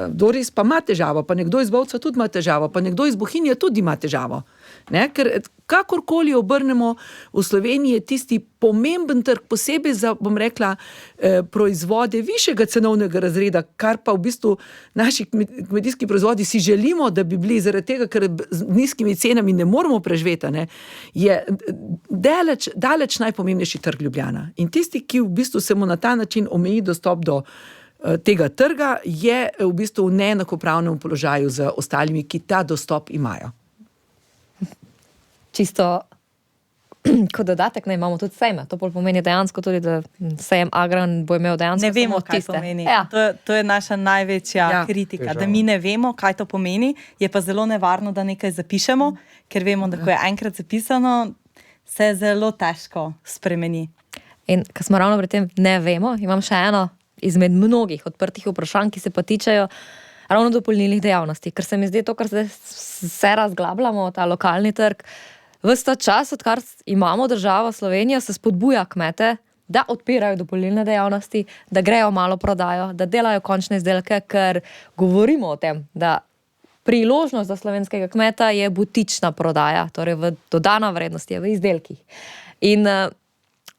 Doris pa ima težavo, pa nekdo iz Bovca tudi ima težavo, pa nekdo iz Bohinja tudi ima težavo. Ne, ker kakorkoli obrnemo, v Sloveniji je tisti pomemben trg, posebej za, bom rekla, proizvode višjega cenovnega razreda, kar pa v bistvu naši kmetijski proizvodi si želimo, da bi bili zaradi tega, ker z nizkimi cenami ne moremo preživeti, ne, je daleč najpomembnejši trg Ljubljana. In tisti, ki v bistvu se mu na ta način omeji dostop do tega trga, je v bistvu v neenakopravnem položaju z ostalimi, ki ta dostop imajo. Čisto kot dodatek, imamo tudi sejme. To pomeni dejansko tudi, da sejem Agran bo imel dejansko ne vemo, samo kaj tiste. pomeni. Ja. To je naša največja kritika, da mi ne vemo, kaj to pomeni. Je pa zelo nevarno, da nekaj zapišemo, ker vemo, da ko je enkrat zapisano, se zelo težko spremeni. In ko smo ravno pri tem ne vemo, imam še eno izmed mnogih odprtih vprašanj, ki se pa tičejo ravno dopolnilnih dejavnosti, ker se mi zdi to, kar se razglabljamo, ta lokalni trg, ves ta čas, odkar imamo državo Slovenijo, se spodbuja kmete, da odpirajo dopolnilne dejavnosti, da grejo malo prodajo, da delajo končne izdelke, ker govorimo o tem, da priložnost za slovenskega kmeta je butična prodaja, torej dodana vrednost je v izdelkih. In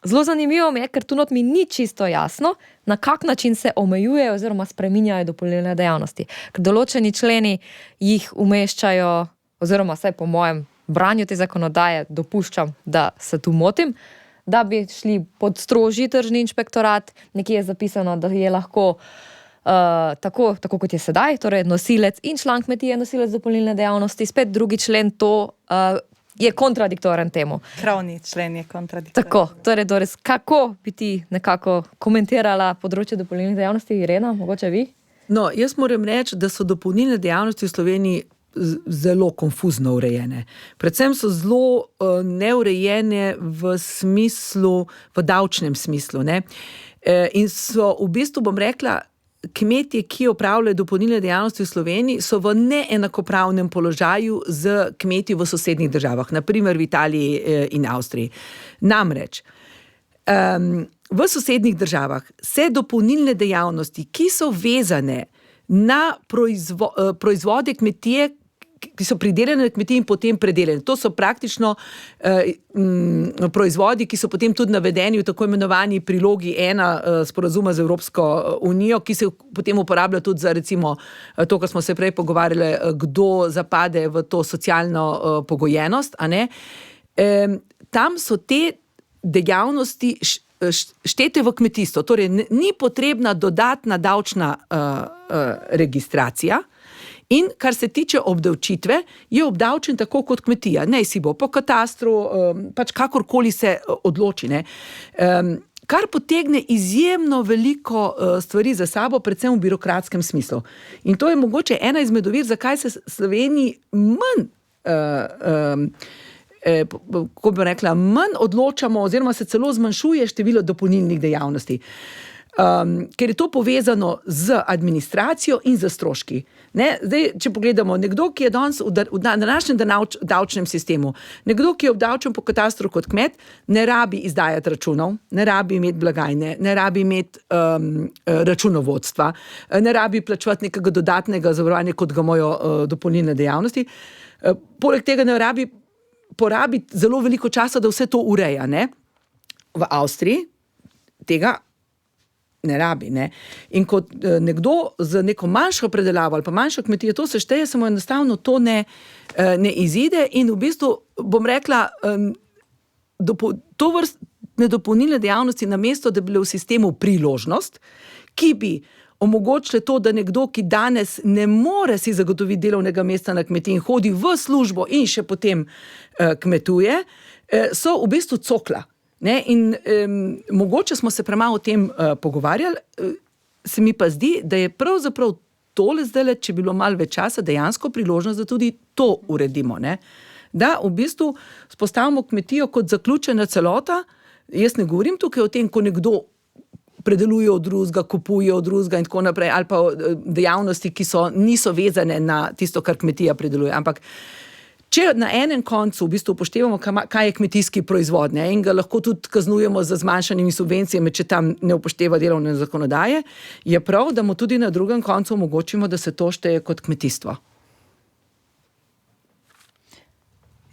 zelo zanimivo mi je, ker tu not mi ni čisto jasno, na kak način se omejujejo oziroma spreminjajo dopolnilne dejavnosti. Ker določeni členi jih umeščajo, oziroma saj po mojem branju te zakonodaje dopuščam, da se tu motim, da bi šli pod strožji tržni inšpektorat, nekje je zapisano, da je lahko tako kot je sedaj, torej nosilec in član kmetije, nosilec dopolnilne dejavnosti, spet drugi člen to je kontradiktoren temu. Krovni člen je kontradiktoren. Tako, torej Doris, kako bi ti nekako komentirala področje dopolnilnih dejavnosti, Irena, mogoče vi? No, jaz moram reči, da so dopolnilne dejavnosti v Sloveniji zelo konfuzno urejene. Predvsem so zelo neurejene v davčnem smislu, ne? In so v bistvu, bom rekla, kmetje, ki opravljajo dopolnilne dejavnosti v Sloveniji, so v neenakopravnem položaju z kmeti v sosednjih državah, na primer v Italiji in Avstriji. Namreč, v sosednjih državah se dopolnilne dejavnosti, ki so vezane na proizvode kmetije, ki so pridelane na kmetiji in potem predelane. To so praktično proizvodi, ki so potem tudi navedeni v tako imenovani prilogi 1 sporazuma z Evropsko unijo, ki se potem uporablja tudi za recimo to, kar smo se prej pogovarjali, kdo zapade v to socialno pogojenost, a ne. Tam so te dejavnosti štete v kmetijstvo, torej ni potrebna dodatna davčna registracija. In kar se tiče obdavčitve, je obdavčen tako kot kmetija. Naj si bo po katastru, pač kakorkoli se odloči, ne. Kar potegne izjemno veliko stvari za sabo, predvsem v birokratskem smislu. In to je mogoče ena izmed ovir, zakaj se Sloveniji kako bi rekla, manj odločamo oziroma se celo zmanjšuje število dopolnilnih dejavnosti. Ker je to povezano z administracijo in z stroški. Ne? Zdaj, če pogledamo, nekdo, ki je danes v današnjem davčnem sistemu, nekdo, ki je obdavčen po katastru kot kmet, ne rabi izdajati računov, ne rabi imeti blagajne, ne rabi imeti računovodstva, ne rabi plačevati nekega dodatnega zavarovanja, kot ga imajo dopolnilne dejavnosti. Poleg tega ne rabi porabiti zelo veliko časa, da vse to ureja. Ne? V Avstriji tega ne rabi. Ne? In kot nekdo z neko manjšo predelavo ali pa manjšo kmetijo, to se šteje, samo enostavno to ne izide in v bistvu, bom rekla, to vrstne dopolnilne dejavnosti namesto, da bi bile v sistemu priložnost, ki bi omogočile to, da nekdo, ki danes ne more si zagotoviti delovnega mesta na kmetiji in hodi v službo in še potem kmetuje, so v bistvu cokla. Ne? In mogoče smo se premalo o tem pogovarjali, se mi pa zdi, da je pravzaprav tole zdaj, če bi bilo malo več časa, dejansko priložnost, da tudi to uredimo. Ne? Da v bistvu spostavimo kmetijo kot zaključena celota. Jaz ne govorim tukaj o tem, ko nekdo predeluje od drugega, kupuje od drugega in tako naprej, ali pa dejavnosti, ki niso vezane na tisto, kar kmetija predeluje, ampak če na enem koncu v bistvu upoštevamo, kaj je kmetijski proizvod, ne, in ga lahko tudi kaznujemo z zmanjšanimi subvencijami, če tam ne upošteva delovne zakonodaje, je prav, da mu tudi na drugem koncu omogočimo, da se to šteje kot kmetijstvo.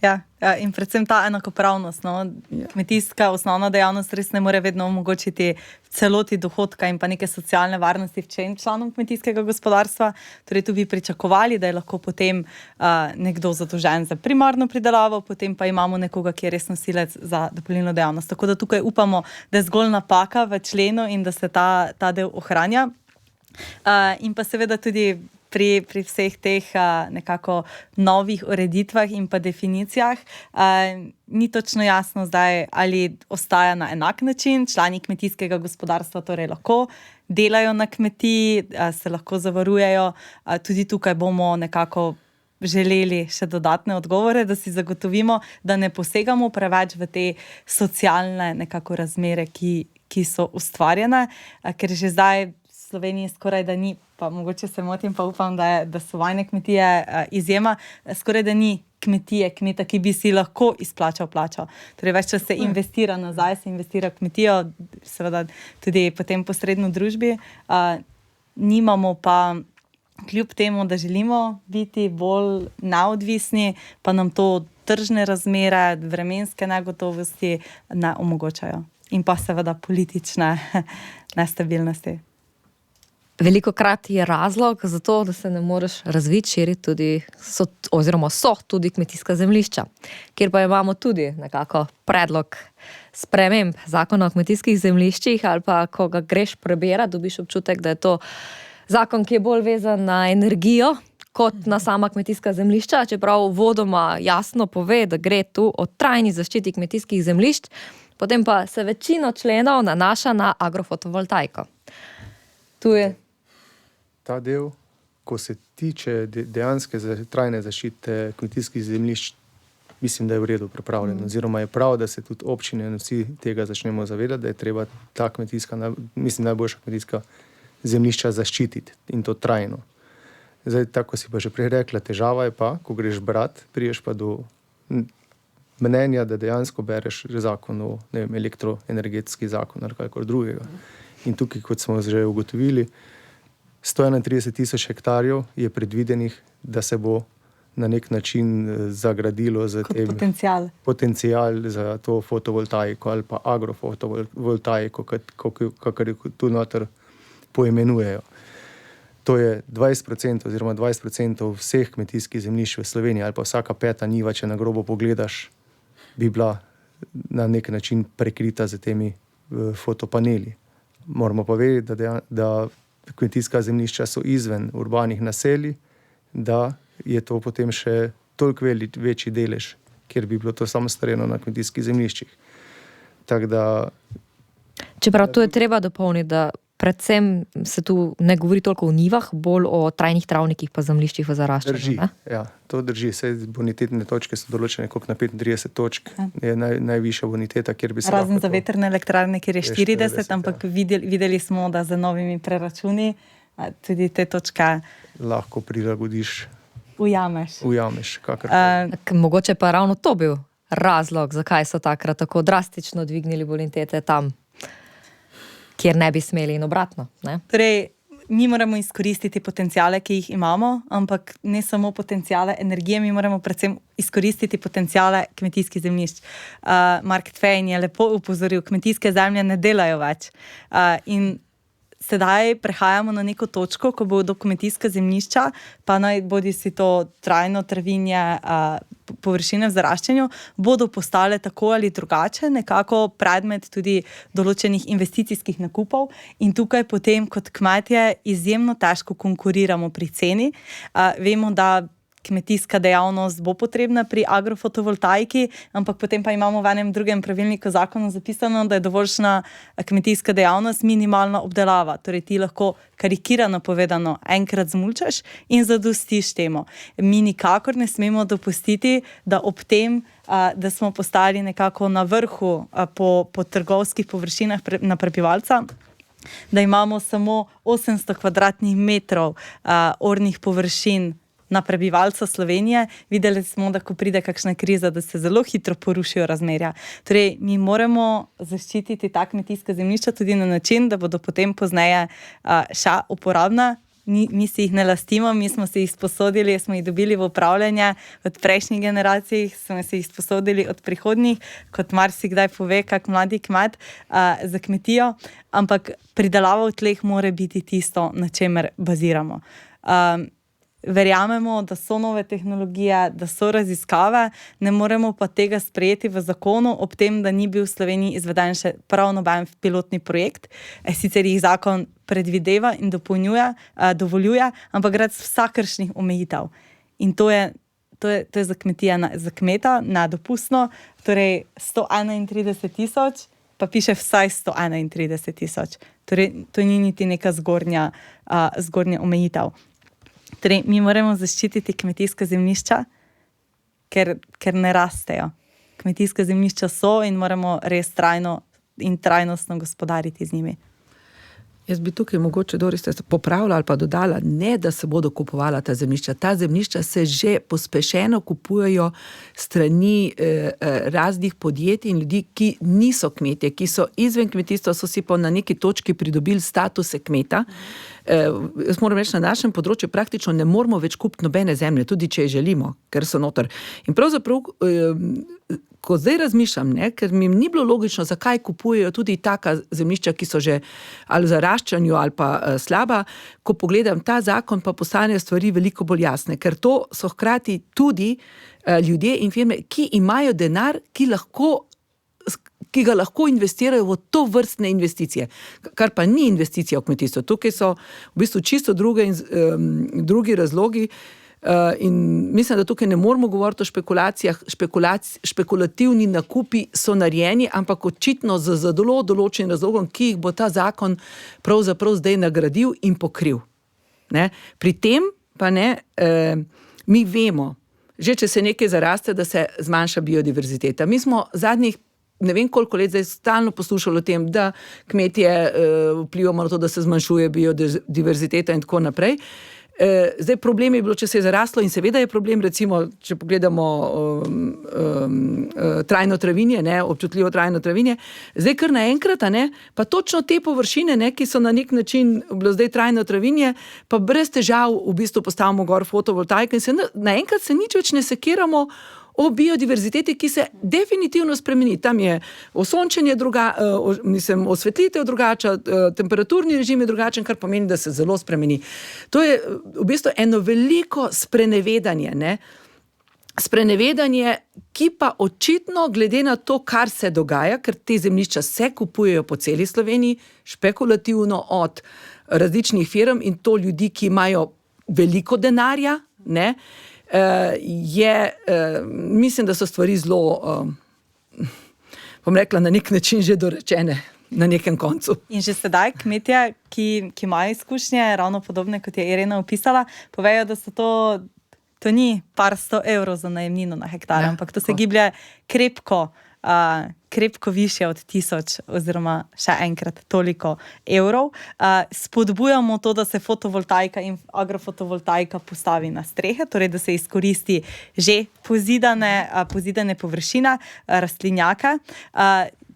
Ja, in predvsem ta enakopravnost. No? Kmetijska osnovna dejavnost res ne more vedno omogočiti celoti dohodka in pa neke socialne varnosti vsem članom kmetijskega gospodarstva. Torej tu bi pričakovali, da je lahko potem nekdo zadolžen za primarno pridelavo, potem pa imamo nekoga, ki je res nosilec za dopolnilno dejavnost. Tako da tukaj upamo, da je zgolj napaka v členu in da se ta del ohranja. In pa seveda tudi pri vseh teh nekako novih ureditvah in pa definicijah ni točno jasno zdaj, ali ostaja na enak način. Člani kmetijskega gospodarstva torej lahko delajo na kmetiji, se lahko zavarujejo. Tudi tukaj bomo nekako želeli še dodatne odgovore, da si zagotovimo, da ne posegamo preveč v te socialne nekako razmere, ki so ustvarjene, ker že zdaj v Sloveniji skoraj da ni, pa mogoče se motim, pa upam, da so vajne kmetije izjema, skoraj da ni kmetije, kmeta, ki bi si lahko izplačal plačo. Torej, več čas se investira nazaj, se investira v kmetijo, seveda tudi potem posredno v družbi. Nimamo pa, kljub temu, da želimo biti bolj neodvisni, pa nam to tržne razmere, vremenske negotovosti ne omogočajo. In pa seveda politične nestabilnosti. Veliko krat je razlog za to, da se ne moreš razviti, širiti tudi, so tudi kmetijska zemljišča, kjer pa imamo tudi nekako predlog sprememb zakona o kmetijskih zemljiščih, ali pa, ko ga greš preberati, dobiš občutek, da je to zakon, ki je bolj vezan na energijo, kot na sama kmetijska zemljišča, čeprav vodoma jasno pove, da gre tu o trajni zaščiti kmetijskih zemljišč, potem pa se večino členov nanaša na agrofotovoltaiko. Tu je ta del, ko se tiče dejanske trajne zaščite kmetijskih zemljišč, mislim, da je v redu pripravljen. Oziroma je prav, da se tudi občine in vsi tega začnemo zavedati, da je treba ta najboljša kmetijska zemljišča zaščititi in to trajno. Zdaj, tako si pa že prej rekla, težava je pa, ko greš brat, priješ pa do mnenja, da dejansko bereš zakon o, elektroenergetski zakon ali kakor drugega. In tukaj, kot smo že ugotovili, 131,000 hektarjev je predvidenih, da se bo na nek način zagradilo za potencial za to fotovoltaiko ali pa agrofotovoltaiko, kakor jo tu noter poimenujejo. To je 20% oziroma 20% vseh kmetijskih zemljišč v Sloveniji ali pa vsaka peta njiva, če na grobo pogledaš, bi bila na nek način prekrita z temi fotopaneli. Moramo pa vedeti, da kmetijska zemljišča so izven urbanih naselij, da je to potem še toliko večji delež, kjer bi bilo to samo strojeno na kmetijskih zemljiščih. Tako da... Čeprav tu je treba dopolniti, da predvsem se tu ne govori toliko o njivah, bolj o trajnih travnikih pa zemljiščih v zaraščanju. Drži, ja, to drži. Vse bonitetne točke so določene koliko na 35 točk. Je najvišja boniteta, kjer bi se... Razen za vetrne elektrarne, kjer je 40, ampak videli smo, da za novimi preračuni tudi te točke lahko prilagodiš. Ujameš. Mogoče pa ravno to bil razlog, zakaj so takrat tako drastično dvignili bonitete tam, kjer ne bi smeli in obratno. Ne? Torej, mi moramo izkoristiti potencijale, ki jih imamo, ampak ne samo potencijale energije, mi moramo predvsem izkoristiti potencijale kmetijskih zemljišč. Mark Twain je lepo upozoril, kmetijske zemlje ne delajo več. In sedaj prehajamo na neko točko, ko bodo kmetijska zemljišča, pa naj bodi si to trajno travinje, površine v zaraščanju, bodo postale tako ali drugače nekako predmet tudi določenih investicijskih nakupov in tukaj potem kot kmetje izjemno težko konkuriramo pri ceni. Vemo, da kmetijska dejavnost bo potrebna pri agrofotovoltaiki, ampak potem pa imamo v enem drugem pravilniku zakonu zapisano, da je dovoljšna kmetijska dejavnost minimalna obdelava. Torej ti lahko karikirano povedano enkrat zmulčaš in zadostiš temu. Mi nikakor ne smemo dopustiti, da ob tem, da smo postali nekako na vrhu po trgovskih površinah na prebivalca, da imamo samo 800 kvadratnih metrov ornih površin na prebivalca Slovenije. Videli smo, da ko pride kakšna kriza, da se zelo hitro porušijo razmerja. Torej, mi moramo zaščititi ta kmetijska zemljišča tudi na način, da bodo potem pozneje še uporabna. Mi si jih ne lastimo, mi smo si jih sposodili, smo jih dobili v upravljanje od prejšnjih generacij, smo si jih sposodili od prihodnjih, kot marsikdaj pove kak mladi kmet za kmetijo, ampak pridelava v tleh mora biti tisto, na čemer baziramo. Verjamemo, da so nove tehnologije, da so raziskave, ne moremo pa tega sprejeti v zakonu, ob tem, da ni bil v Sloveniji izveden še prav noben pilotni projekt. Sicer jih zakon predvideva in dovoljuje, ampak gre vsakršnih omejitev. In to je za kmeta nedopustno. Torej 131,000, pa piše vsaj 131,000. Torej, to ni niti neka zgornja omejitev. Torej, mi moramo zaščititi kmetijska zemljišča, ker ne rastejo. Kmetijska zemljišča so in moramo res trajno in trajnostno gospodariti z njimi. Jaz bi tukaj mogoče Doris popravila ali pa dodala, ne da se bodo kupovala ta zemljišča. Ta zemljišča se že pospešeno kupujejo strani raznih podjetij in ljudi, ki niso kmetje, ki so izven kmetijstva, so si pa na neki točki pridobili statuse kmeta. Jaz moram reči, na našem področju praktično ne moramo več kupiti nobene zemlje, tudi če je želimo, ker so noter. In pravzaprav, ko zdaj razmišljam, ker mi ni bilo logično, zakaj kupujejo tudi taka zemljišča, ki so že ali v zaraščanju ali pa slaba, ko pogledam ta zakon, pa postanejo stvari veliko bolj jasne, ker to so hkrati tudi ljudje in firme, ki imajo denar, ki ga lahko investirajo v to vrstne investicije, kar pa ni investicija v kmetijstvo. Tukaj so v bistvu čisto drugi razlogi, in mislim, da tukaj ne moramo govoriti o špekulacijah. Špekulativni nakupi so narejeni, ampak očitno z zelo določenim razlogom, ki jih bo ta zakon pravzaprav zdaj nagradil in pokril. Ne? Pri tem pa mi vemo, že če se nekaj zaraste, da se zmanjša biodiverziteta. Mi smo zadnjih ne vem koliko let zdaj stalno poslušali o tem, da kmetje vplivamo na to, da se zmanjšuje biodiverziteta in tako naprej. Zdaj problem je bilo, če se je zaraslo, in seveda je problem, recimo, če pogledamo trajno travinje, občutljivo trajno travinje, zdaj kar naenkrat, pa točno te površine, ki so na nek način bilo zdaj trajno travinje, pa brez težav v bistvu postavimo gor fotovoltaiko in naenkrat se nič več ne sekiramo o biodiverziteti, ki se definitivno spremeni. Tam je osončenje osvetlitev drugača, temperaturni režim je drugačen, kar pomeni, da se zelo spremeni. To je v bistvu eno veliko sprenevedanje, Sprenevedanje, ki pa očitno, glede na to, kar se dogaja, ker te zemljišča se kupujejo po celi Sloveniji, špekulativno od različnih firm in to ljudi, ki imajo veliko denarja, mislim, da so stvari zelo, bom rekla, na nek način že dorečene na nekem koncu. In že sedaj kmetje, ki imajo izkušnje, ravno podobne, kot je Irena opisala, povejo, da so to ni par 100 evrov za najemnino na hektar, ampak to se giblje krepko više od 1000 oziroma še enkrat toliko evrov. Spodbujamo to, da se fotovoltaika in agrofotovoltaika postavi na strehe, torej da se izkoristi že pozidane površine, rastlinjake.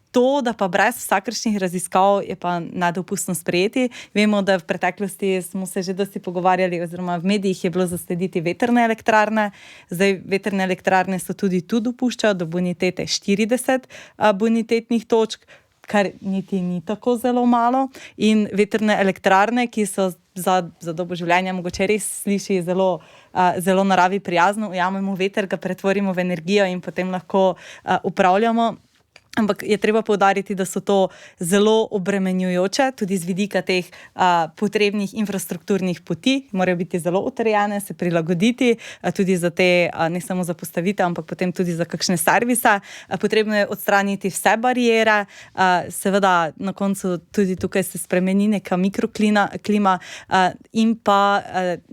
To, da pa brez vsakršnih raziskav je pa nedopustno sprejeti. Vemo, da v preteklosti smo se že dosti pogovarjali, oziroma v medijih je bilo zaslediti vetrne elektrarne. Zdaj, vetrne elektrarne so tudi tu dopuščajo do bonitete 40 bonitetnih točk, kar niti ni tako zelo malo. In vetrne elektrarne, ki so za dobo življenja mogoče res sliši zelo naravi prijazno, ujamemo veter, ga pretvorimo v energijo in potem lahko upravljamo. Ampak je treba poudariti, da so to zelo obremenjujoče, tudi z vidika teh potrebnih infrastrukturnih poti, morajo biti zelo utrjene, se prilagoditi, tudi za te, ne samo za postavitev, ampak potem tudi za kakšne servise. Potrebno je odstraniti vse bariere, seveda na koncu tudi tukaj se spremeni neka mikroklima in pa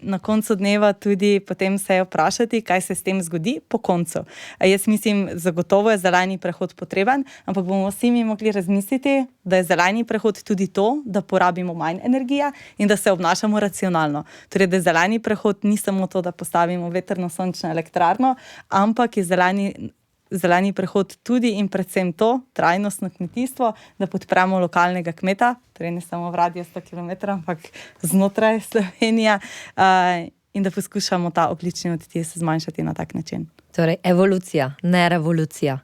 na koncu dneva tudi potem se je vprašati, kaj se s tem zgodi po koncu. Jaz mislim, zagotovo je zeleni prehod potreben, ampak bomo vsi mi mogli razmisliti, da je zeleni prehod tudi to, da porabimo manj energije in da se obnašamo racionalno. Torej, da je zeleni prehod ni samo to, da postavimo vetrno-sončno elektrarno, ampak je zeleni prehod tudi in predvsem to, trajnostno kmetijstvo, da podpremo lokalnega kmeta, torej ne samo v radiju 100 km, ampak znotraj Slovenije, in da poskušamo ta ogljični odtis zmanjšati na tak način. Torej, evolucija, ne revolucija.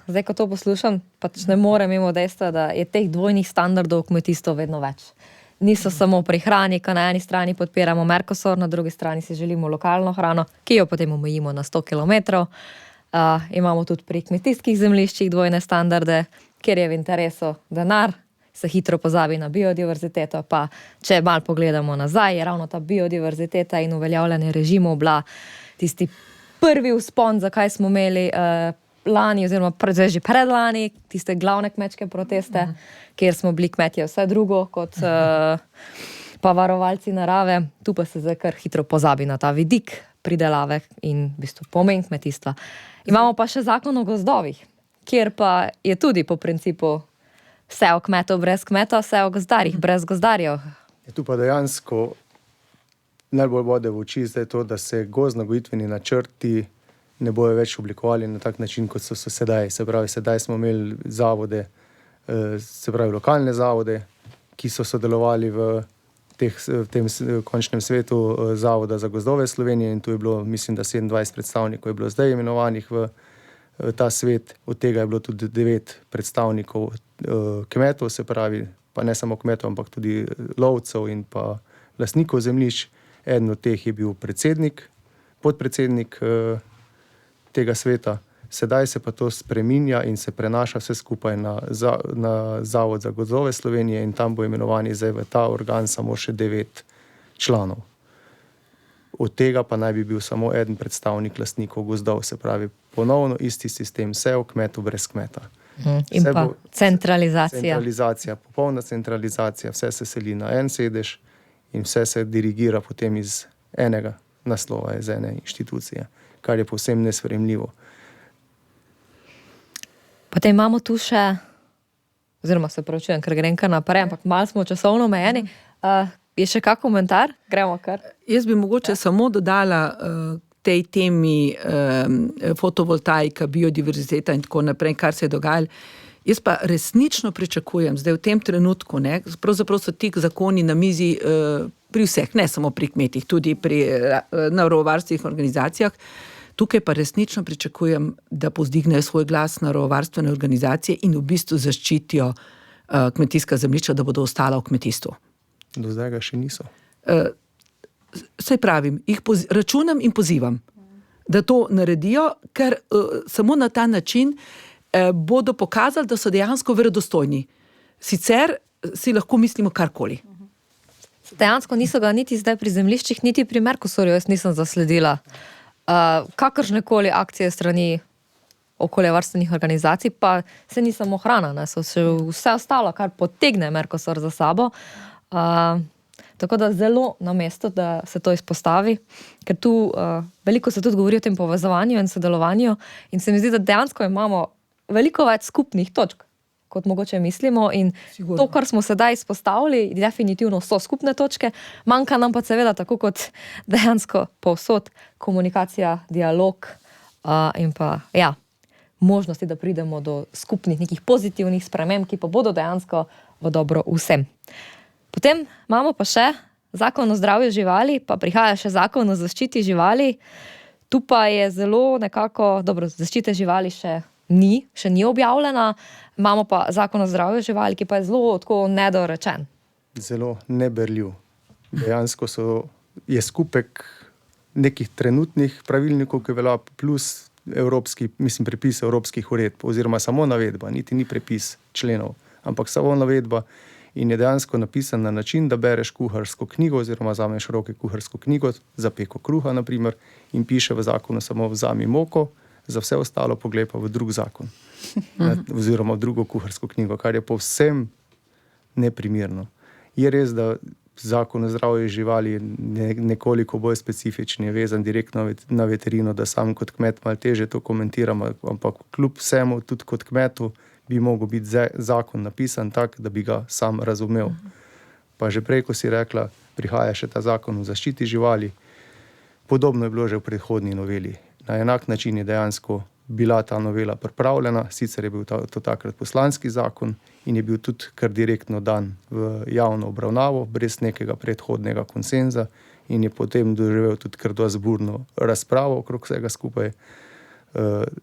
Zdaj, ko to poslušam, pač ne morem mimo dejstva, da je teh dvojnih standardov v kmetijstvu vedno več. Niso samo pri hrani, ko na eni strani podpiramo Mercosur, na drugi strani si želimo lokalno hrano, ki jo potem omejimo na 100 km. Imamo tudi pri kmetijskih zemljiščih dvojne standarde, kjer je v interesu denar, se hitro pozabi na biodiverziteto, pa če malo pogledamo nazaj, je ravno ta biodiverziteta in uveljavljanje režimov bila tisti prvi vzpon, zakaj smo imeli lani oziroma že predlani tiste glavne kmečke proteste, kjer smo bili kmetje vse drugo kot pa varovalci narave. Tu pa se zdaj kar hitro pozabi na ta vidik pridelave in v bistvu pomen kmetijstva. Imamo pa še zakon o gozdovih, kjer pa je tudi po principu vse o kmetov brez kmetov, vse o gozdarjih brez gozdarjev. Je tu pa dejansko najbolj bode v oči zdaj to, da se gozdno-gojitveni načrti ne bojo več oblikovali na tak način, kot so sedaj. Se pravi, sedaj smo imeli zavode, se pravi lokalne zavode, ki so sodelovali v tem končnem svetu Zavoda za gozdove Slovenije in tu je bilo, mislim, da 27 predstavnikov je bilo zdaj imenovanih v ta svet, od tega je bilo tudi 9 predstavnikov kmetov, se pravi, pa ne samo kmetov, ampak tudi lovcev in pa lastnikov zemljišč. Eden od teh je bil predsednik, podpredsednik tega sveta. Sedaj se pa to spreminja in se prenaša vse skupaj na Zavod za gozdove Slovenije in tam bo imenovani zdaj v ta organ samo še 9 članov. Od tega pa naj bi bil samo eden predstavnik lastnikov gozdov, se pravi ponovno isti sistem, vse o kmetu brez kmeta. In pa centralizacija. Centralizacija, popolna centralizacija, vse se seli na en sedež in vse se dirigira potem iz enega naslova, iz ene inštitucije, kar je povsem nesprejemljivo. Potem imamo tu še, oziroma se pravčujem, ker grem kar naprej, ampak malo smo časovno omejeni. Je še kak komentar? Gremo kar. Jaz bi mogoče samo dodala tej temi fotovoltaika, biodiverziteta in tako naprej, kar se je dogajalo. Jaz pa resnično pričakujem, zdaj v tem trenutku, ne, pravzaprav so ti zakoni na mizi pri vseh, ne samo pri kmetih, tudi pri naravovarstvenih organizacijah. Tukaj pa resnično pričakujem, da povzdignejo svoj glas naravovarstvene organizacije in v bistvu zaščitijo kmetijska zemljišča, da bodo ostala v kmetijstvu. Do zdaj ga še niso. Saj pravim, jih računam in pozivam, da to naredijo, ker samo na ta način bodo pokazali, da so dejansko verodostojni. Sicer si lahko mislimo karkoli. Dejansko niso ga niti zdaj pri zemljiščih, niti pri Mercosurju, jaz nisem zasledila kakršnekoli akcije strani okoljevarstvenih organizacij, pa se ni samo hrana, ne, so še vse ostalo, kar potegne Mercosur za sabo. Tako da zelo na mesto, da se to izpostavi, ker tu veliko se tudi govori o tem povezovanju in sodelovanju in se mi zdi, da dejansko imamo veliko več skupnih točk, kot mogoče mislimo in Sigurno. to, kar smo sedaj izpostavili, definitivno so skupne točke, manjka nam pa seveda tako kot dejansko povsod komunikacija, dialog in pa možnosti, da pridemo do skupnih nekih pozitivnih sprememb, ki pa bodo dejansko v dobro vsem. Potem imamo pa še zakon o zdravju živali, pa prihaja še zakon o zaščiti živali. Tu pa je zelo nekako, dobro, zaščite živali še ni objavljena, imamo pa zakon o zdravju živali, ki pa je zelo tako nedorečen. Zelo neberljiv. Dejansko je skupek nekih trenutnih pravilnikov, ki velja plus prepis evropskih uredb, oziroma samo navedba, niti ni prepis členov, ampak samo navedba in je dejansko napisan na način, da bereš kuharsko knjigo oziroma vzameš v roke kuharsko knjigo za peko kruha, naprimer, in piše v zakonu samo vzami moko, za vse ostalo poglej pa v drug zakon. Oziroma v drugo kuharsko knjigo, kar je povsem neprimerno. Je res, da zakon o zdravju živali je nekoliko bolj specifičen, je vezan direktno na veterino, da sam kot kmet malo teže to komentiram, ampak kljub vsemu, tudi kot kmetu, bi mogel biti zakon napisan tak, da bi ga sam razumel. Pa že prej, ko si rekla, prihaja še ta zakon o zaščiti živali, podobno je bilo že v predhodni noveli. Na enak način je dejansko bila ta novela pripravljena, sicer je bil to takrat poslanski zakon in je bil tudi kar direktno dan v javno obravnavo, brez nekega predhodnega konsenza in je potem doživel tudi kar dosti burno razpravo okrog vsega skupaj.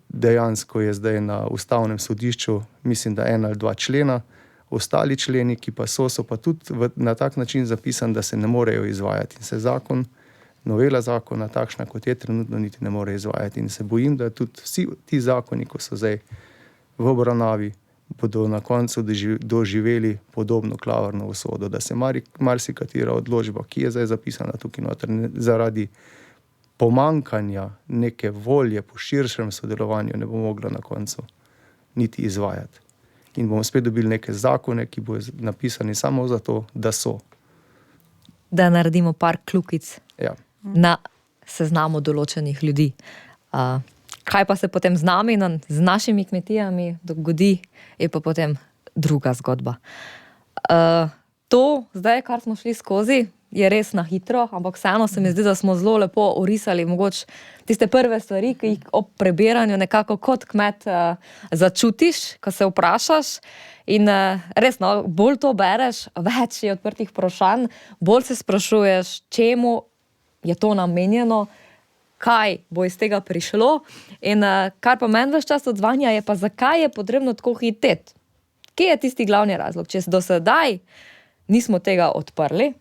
Dejansko je zdaj na ustavnem sodišču, mislim, da 1 ali 2 člena, ostali členi, ki pa so pa tudi na tak način zapisani, da se ne morejo izvajati in se novela zakona, takšna kot je trenutno, niti ne more izvajati. In se bojim, da tudi vsi ti zakoni, ko so zdaj v obravnavi, bodo na koncu doživeli podobno klavrno usodo, da se marsikatera odločba, ki je zdaj zapisana tukaj noter, zaradi pomankanja neke volje po širšem sodelovanju ne bo mogla na koncu niti izvajati. In bomo spet dobili neke zakone, ki bodo napisani samo zato, da so. Da naredimo par kljukic. Ja. Na seznamu določenih ljudi. Kaj pa se potem z nami, z našimi kmetijami dogodi, je pa potem druga zgodba. To, zdaj, kar smo šli skozi, je res na hitro, ampak vseeno se mi zdi, da smo zelo lepo orisali mogoče tiste prve stvari, ki jih ob prebiranju nekako kot kmet začutiš, ko se vprašaš. In res, no, bolj to bereš, več je odprtih vprašanj, bolj se sprašuješ, čemu je to namenjeno, kaj bo iz tega prišlo. In kar pa meni ves čas odzvanja, je pa zakaj je potrebno tako hiteti. Kje je tisti glavni razlog? Če do sedaj nismo tega odprli,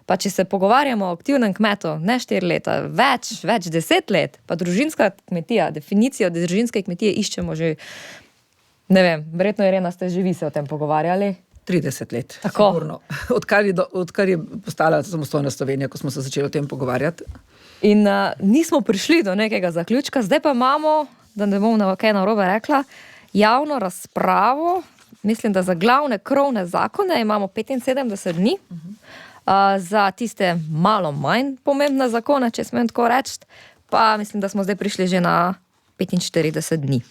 pa če se pogovarjamo o aktivnem kmetu, ne 4 leta, več 10 let, pa družinska kmetija, definicijo družinske kmetije iščemo že, ne vem, verjetno Irena ste že vi se o tem pogovarjali. 30 let, Tako. sigurno. Odkar je postala samostojna Slovenija, ko smo se začeli o tem pogovarjati. In nismo prišli do nekega zaključka, zdaj pa imamo, da ne bom kaj narobe rekla, javno razpravo, mislim, da za glavne krovne zakone imamo 75 dni, za tiste malo manj pomembne zakone, če smem tako reči, pa mislim, da smo zdaj prišli že na 45 dni.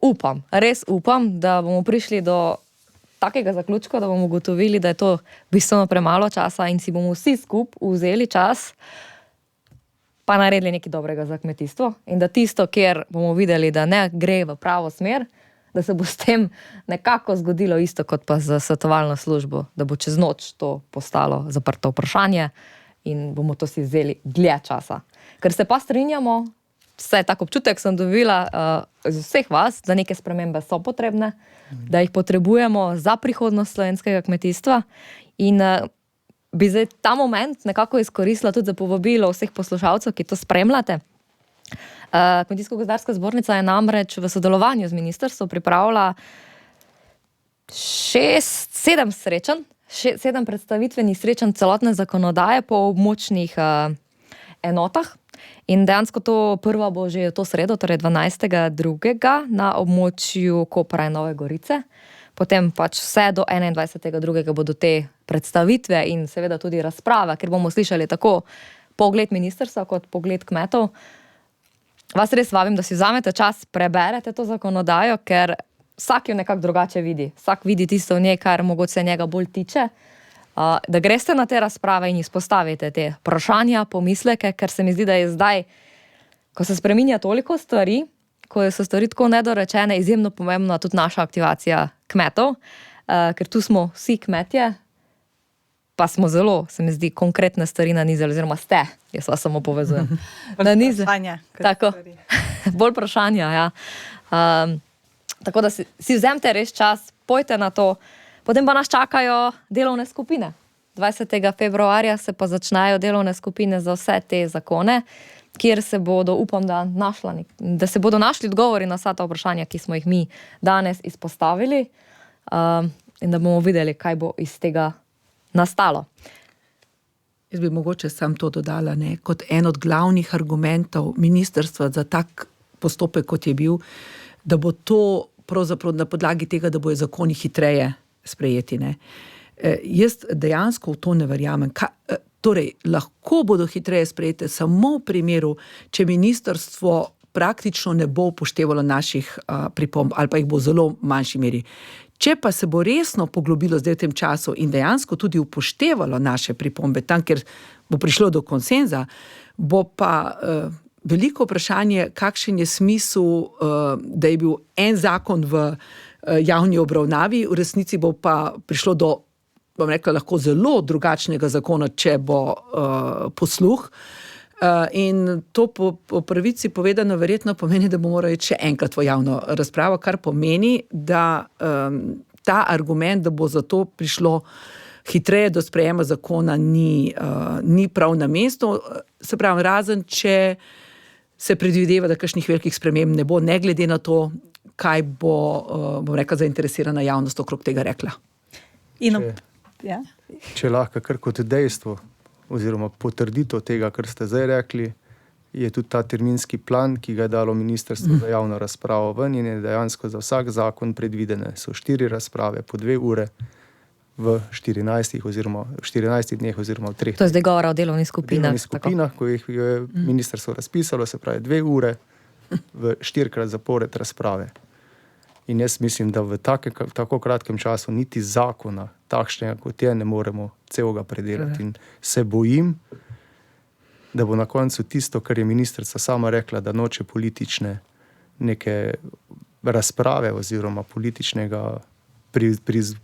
Upam, res upam, da bomo prišli do takega zaključka, da bomo ugotovili, da je to bistveno premalo časa in si bomo vsi skupaj vzeli čas, pa naredili nekaj dobrega za kmetijstvo in da tisto, kjer bomo videli, da ne gre v pravo smer, da se bo s tem nekako zgodilo isto kot pa za svetovalno službo, da bo čez noč to postalo zaprto vprašanje in bomo to si vzeli dlje časa. Ker se pa strinjamo, vsaj tak občutek sem dobila z vseh vas, da neke spremembe so potrebne, da jih potrebujemo za prihodnost slovenskega kmetijstva in bi zdaj ta moment nekako izkoristila tudi za povabilo vseh poslušalcev, ki to spremljate. Kmetijsko-gozdarska zbornica je namreč v sodelovanju z ministrstvom pripravila 7 srečanj, 7 predstavitvenih srečanj celotne zakonodaje po območnih enotah. In dejansko to prva bo že to sredo, torej 12.2. na območju Kopra in Nove Gorice. Potem pač vse do 21.2. bodo te predstavitve in seveda tudi razprave, ker bomo slišali tako pogled ministrstva kot pogled kmetov. Vas res vabim, da si vzamete čas, preberete to zakonodajo, ker vsak jo nekako drugače vidi. Vsak vidi tisto v njej, kar mogoče se njega bolj tiče. Da greste na te razprave in izpostavite te vprašanja, pomisleke, ker se mi zdi, da je zdaj, ko se spreminja toliko stvari, ko so stvari tako nedorečene, izjemno pomembna tudi naša aktivacija kmetov, ker tu smo vsi kmetje, pa smo zelo, se mi zdi, konkretne stvari nanizali, oziroma ste, jaz vas samo povezujem. Vprašanja. Tako, bolj vprašanja, ja. Tako da si vzemite res čas, pojte na to, potem pa nas čakajo delovne skupine. 20. februarja se pa začnejo delovne skupine za vse te zakone, kjer se bodo, upam, da se bodo našli odgovori na vsa ta vprašanja, ki smo jih mi danes izpostavili, in da bomo videli, kaj bo iz tega nastalo. Jaz bi mogoče sam to dodala, kot en od glavnih argumentov ministrstva za tak postopek, kot je bil, da bo to pravzaprav na podlagi tega, da bojo zakoni hitreje sprejeti. Jaz dejansko v to ne verjamem. Torej, lahko bodo hitreje sprejete samo v primeru, če ministrstvo praktično ne bo upoštevalo naših pripomb ali pa jih bo v zelo manjši meri. Če pa se bo resno poglobilo zdaj v tem času in dejansko tudi upoštevalo naše pripombe, tam, kjer bo prišlo do konsenza, bo pa veliko vprašanje, kakšen je smisel, da je bil en zakon v javni obravnavi, v resnici bo pa prišlo do, bom rekla, lahko zelo drugačnega zakona, če bo posluh. In to po pravici povedano verjetno pomeni, da bomo morali še enkrat v javno razpravo, kar pomeni, da ta argument, da bo zato prišlo hitreje do sprejema zakona, ni prav na mestu. Se pravi, razen če se predvideva, da kakšnih velikih sprememb ne bo, ne glede na to, kaj bo, bom rekla, zainteresirana javnost okrog tega rekla. Če lahko kar kot dejstvo oziroma potrditev tega, kar ste zdaj rekli, je tudi ta terminski plan, ki ga je dalo ministrstvo za javno razpravo ven in je dejansko za vsak zakon predvidene. So 4 razprave po 2 ure v 14 dneh oziroma v 3. To je zdaj govora o delovnih skupinah. Delovnih skupinah, ko jih je ministrstvo razpisalo, se pravi 2 ure v 4-krat zapored razprave. In jaz mislim, da v tako kratkem času niti zakona takšnega kot je ne moremo celega predelati. In se bojim, da bo na koncu tisto, kar je ministrica sama rekla, da noče politične neke razprave oziroma političnega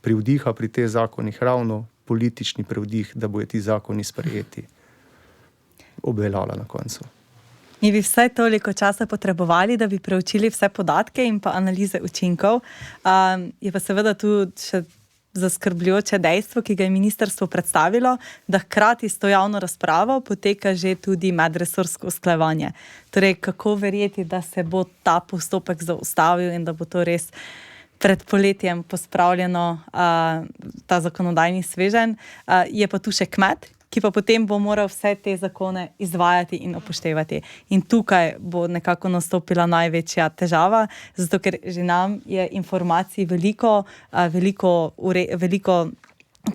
privdiha pri teh zakonih, ravno politični privdih, da bojo ti zakoni sprejeti, obveljala na koncu. Mi bi vsaj toliko časa potrebovali, da bi preučili vse podatke in pa analize učinkov. Je pa seveda tu še zaskrbljujoče dejstvo, ki ga je ministrstvo predstavilo, da hkrati s to javno razpravo poteka že tudi medresorsko usklajevanje. Torej, kako verjeti, da se bo ta postopek zaustavil in da bo to res pred poletjem pospravljeno ta zakonodajni sveženj. Je pa tu še kmet, ki pa potem bo moral vse te zakone izvajati in upoštevati. In tukaj bo nekako nastopila največja težava, zato ker že nam je informacij veliko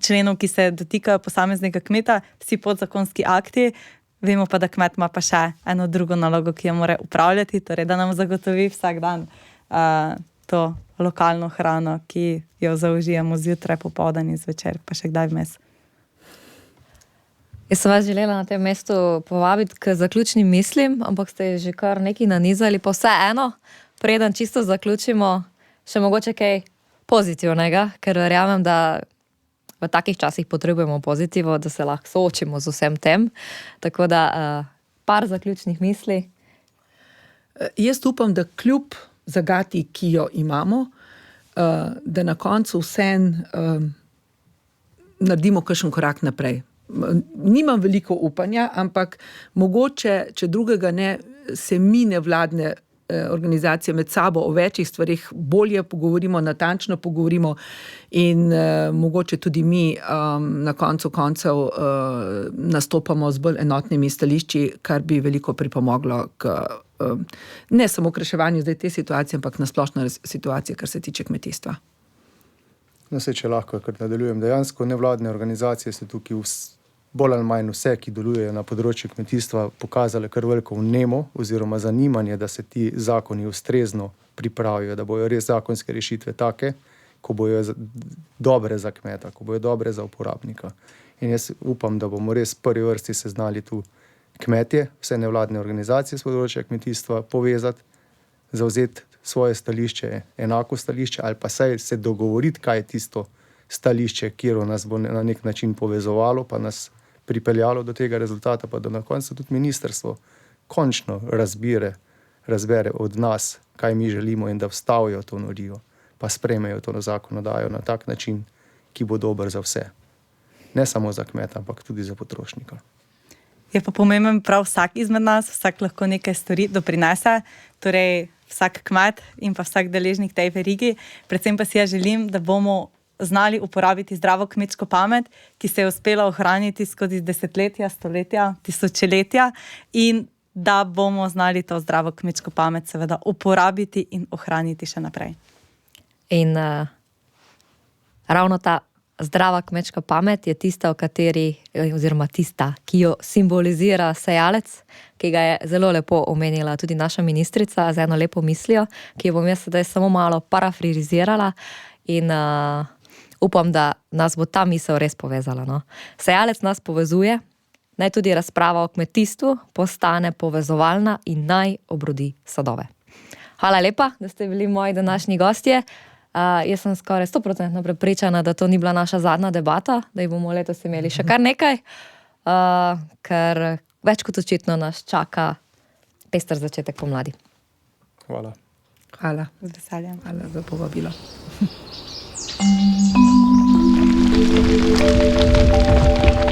členov, ki se dotikajo posameznega kmeta, vsi podzakonski akti, vemo pa, da kmet ima pa še eno drugo nalogo, ki jo mora upravljati, torej da nam zagotovi vsak dan to lokalno hrano, ki jo zaužijemo zjutraj, popoldan in zvečer, pa še kdaj vmes. Jaz sem vas želela na tem mestu povabiti k zaključnim mislim, ampak ste že kar nekaj nanizali, pa vseeno, preden čisto zaključimo, še mogoče kaj pozitivnega, ker verjamem, da v takih časih potrebujemo pozitivo, da se lahko soočimo z vsem tem. Tako da par zaključnih misli. Jaz upam, da kljub zagati, ki jo imamo, da na koncu vseeno naredimo kakšen korak naprej. Nimam veliko upanja, ampak mogoče, če drugega ne, se mi nevladne organizacije med sabo o večjih stvarih bolje pogovorimo, natančno pogovorimo in mogoče tudi mi na koncu koncev nastopamo z bolj enotnimi stališči, kar bi veliko pripomoglo k ne samo k reševanju zdaj te situacije, ampak na splošno situacije, kar se tiče kmetijstva. No, če lahko, ker nadaljujem, dejansko nevladne organizacije so tukaj bolj ali manj vse, ki delujejo na področju kmetijstva, pokazale kar veliko vnemo oziroma zanimanje, da se ti zakoni ustrezno pripravijo, da bojo res zakonske rešitve take, ko bojo dobre za kmeta, ko bojo dobre za uporabnika. In jaz upam, da bomo res v prvi vrsti se znali tu kmetje, vse nevladne organizacije s področja kmetijstva povezati, zavzeti svoje stališče, enako stališče, ali pa se dogovoriti, kaj je tisto stališče, kjer nas bo na nek način povezovalo, pa nas pripeljalo do tega rezultata, pa da na koncu tudi ministrstvo končno razbere od nas, kaj mi želimo in da vstavijo to norijo, pa sprejmejo to zakonodajo na tak način, ki bo dober za vse. Ne samo za kmeta, ampak tudi za potrošnika. Je pa pomemben prav vsak izmed nas, vsak lahko nekaj stori, doprinese, torej vsak kmet in pa vsak deležnik tej verigi. Predvsem pa si ja želim, da bomo znali uporabiti zdravo kmečko pamet, ki se je uspela ohraniti skozi desetletja, stoletja, tisočletja in da bomo znali to zdravo kmečko pamet seveda uporabiti in ohraniti še naprej. In ravno ta zdrava kmečka pamet je tista, oziroma tista, ki jo simbolizira sejalec, ki ga je zelo lepo omenila tudi naša ministrica z eno lepo mislijo, ki jo bom jaz sedaj samo malo parafrazirala in upam, da nas bo ta misel res povezala. No? Sejalec nas povezuje, naj tudi razprava o kmetijstvu postane povezovalna in naj obrodi sadove. Hvala lepa, da ste bili moji današnji gostje. Jaz sem skoraj 100% prepričana, da to ni bila naša zadnja debata, da jih bomo letos imeli še kar nekaj, ker več kot očitno nas čaka pester začetek pomladi. Hvala. Hvala. Z veseljem. Hvala za povabilo. Thank you.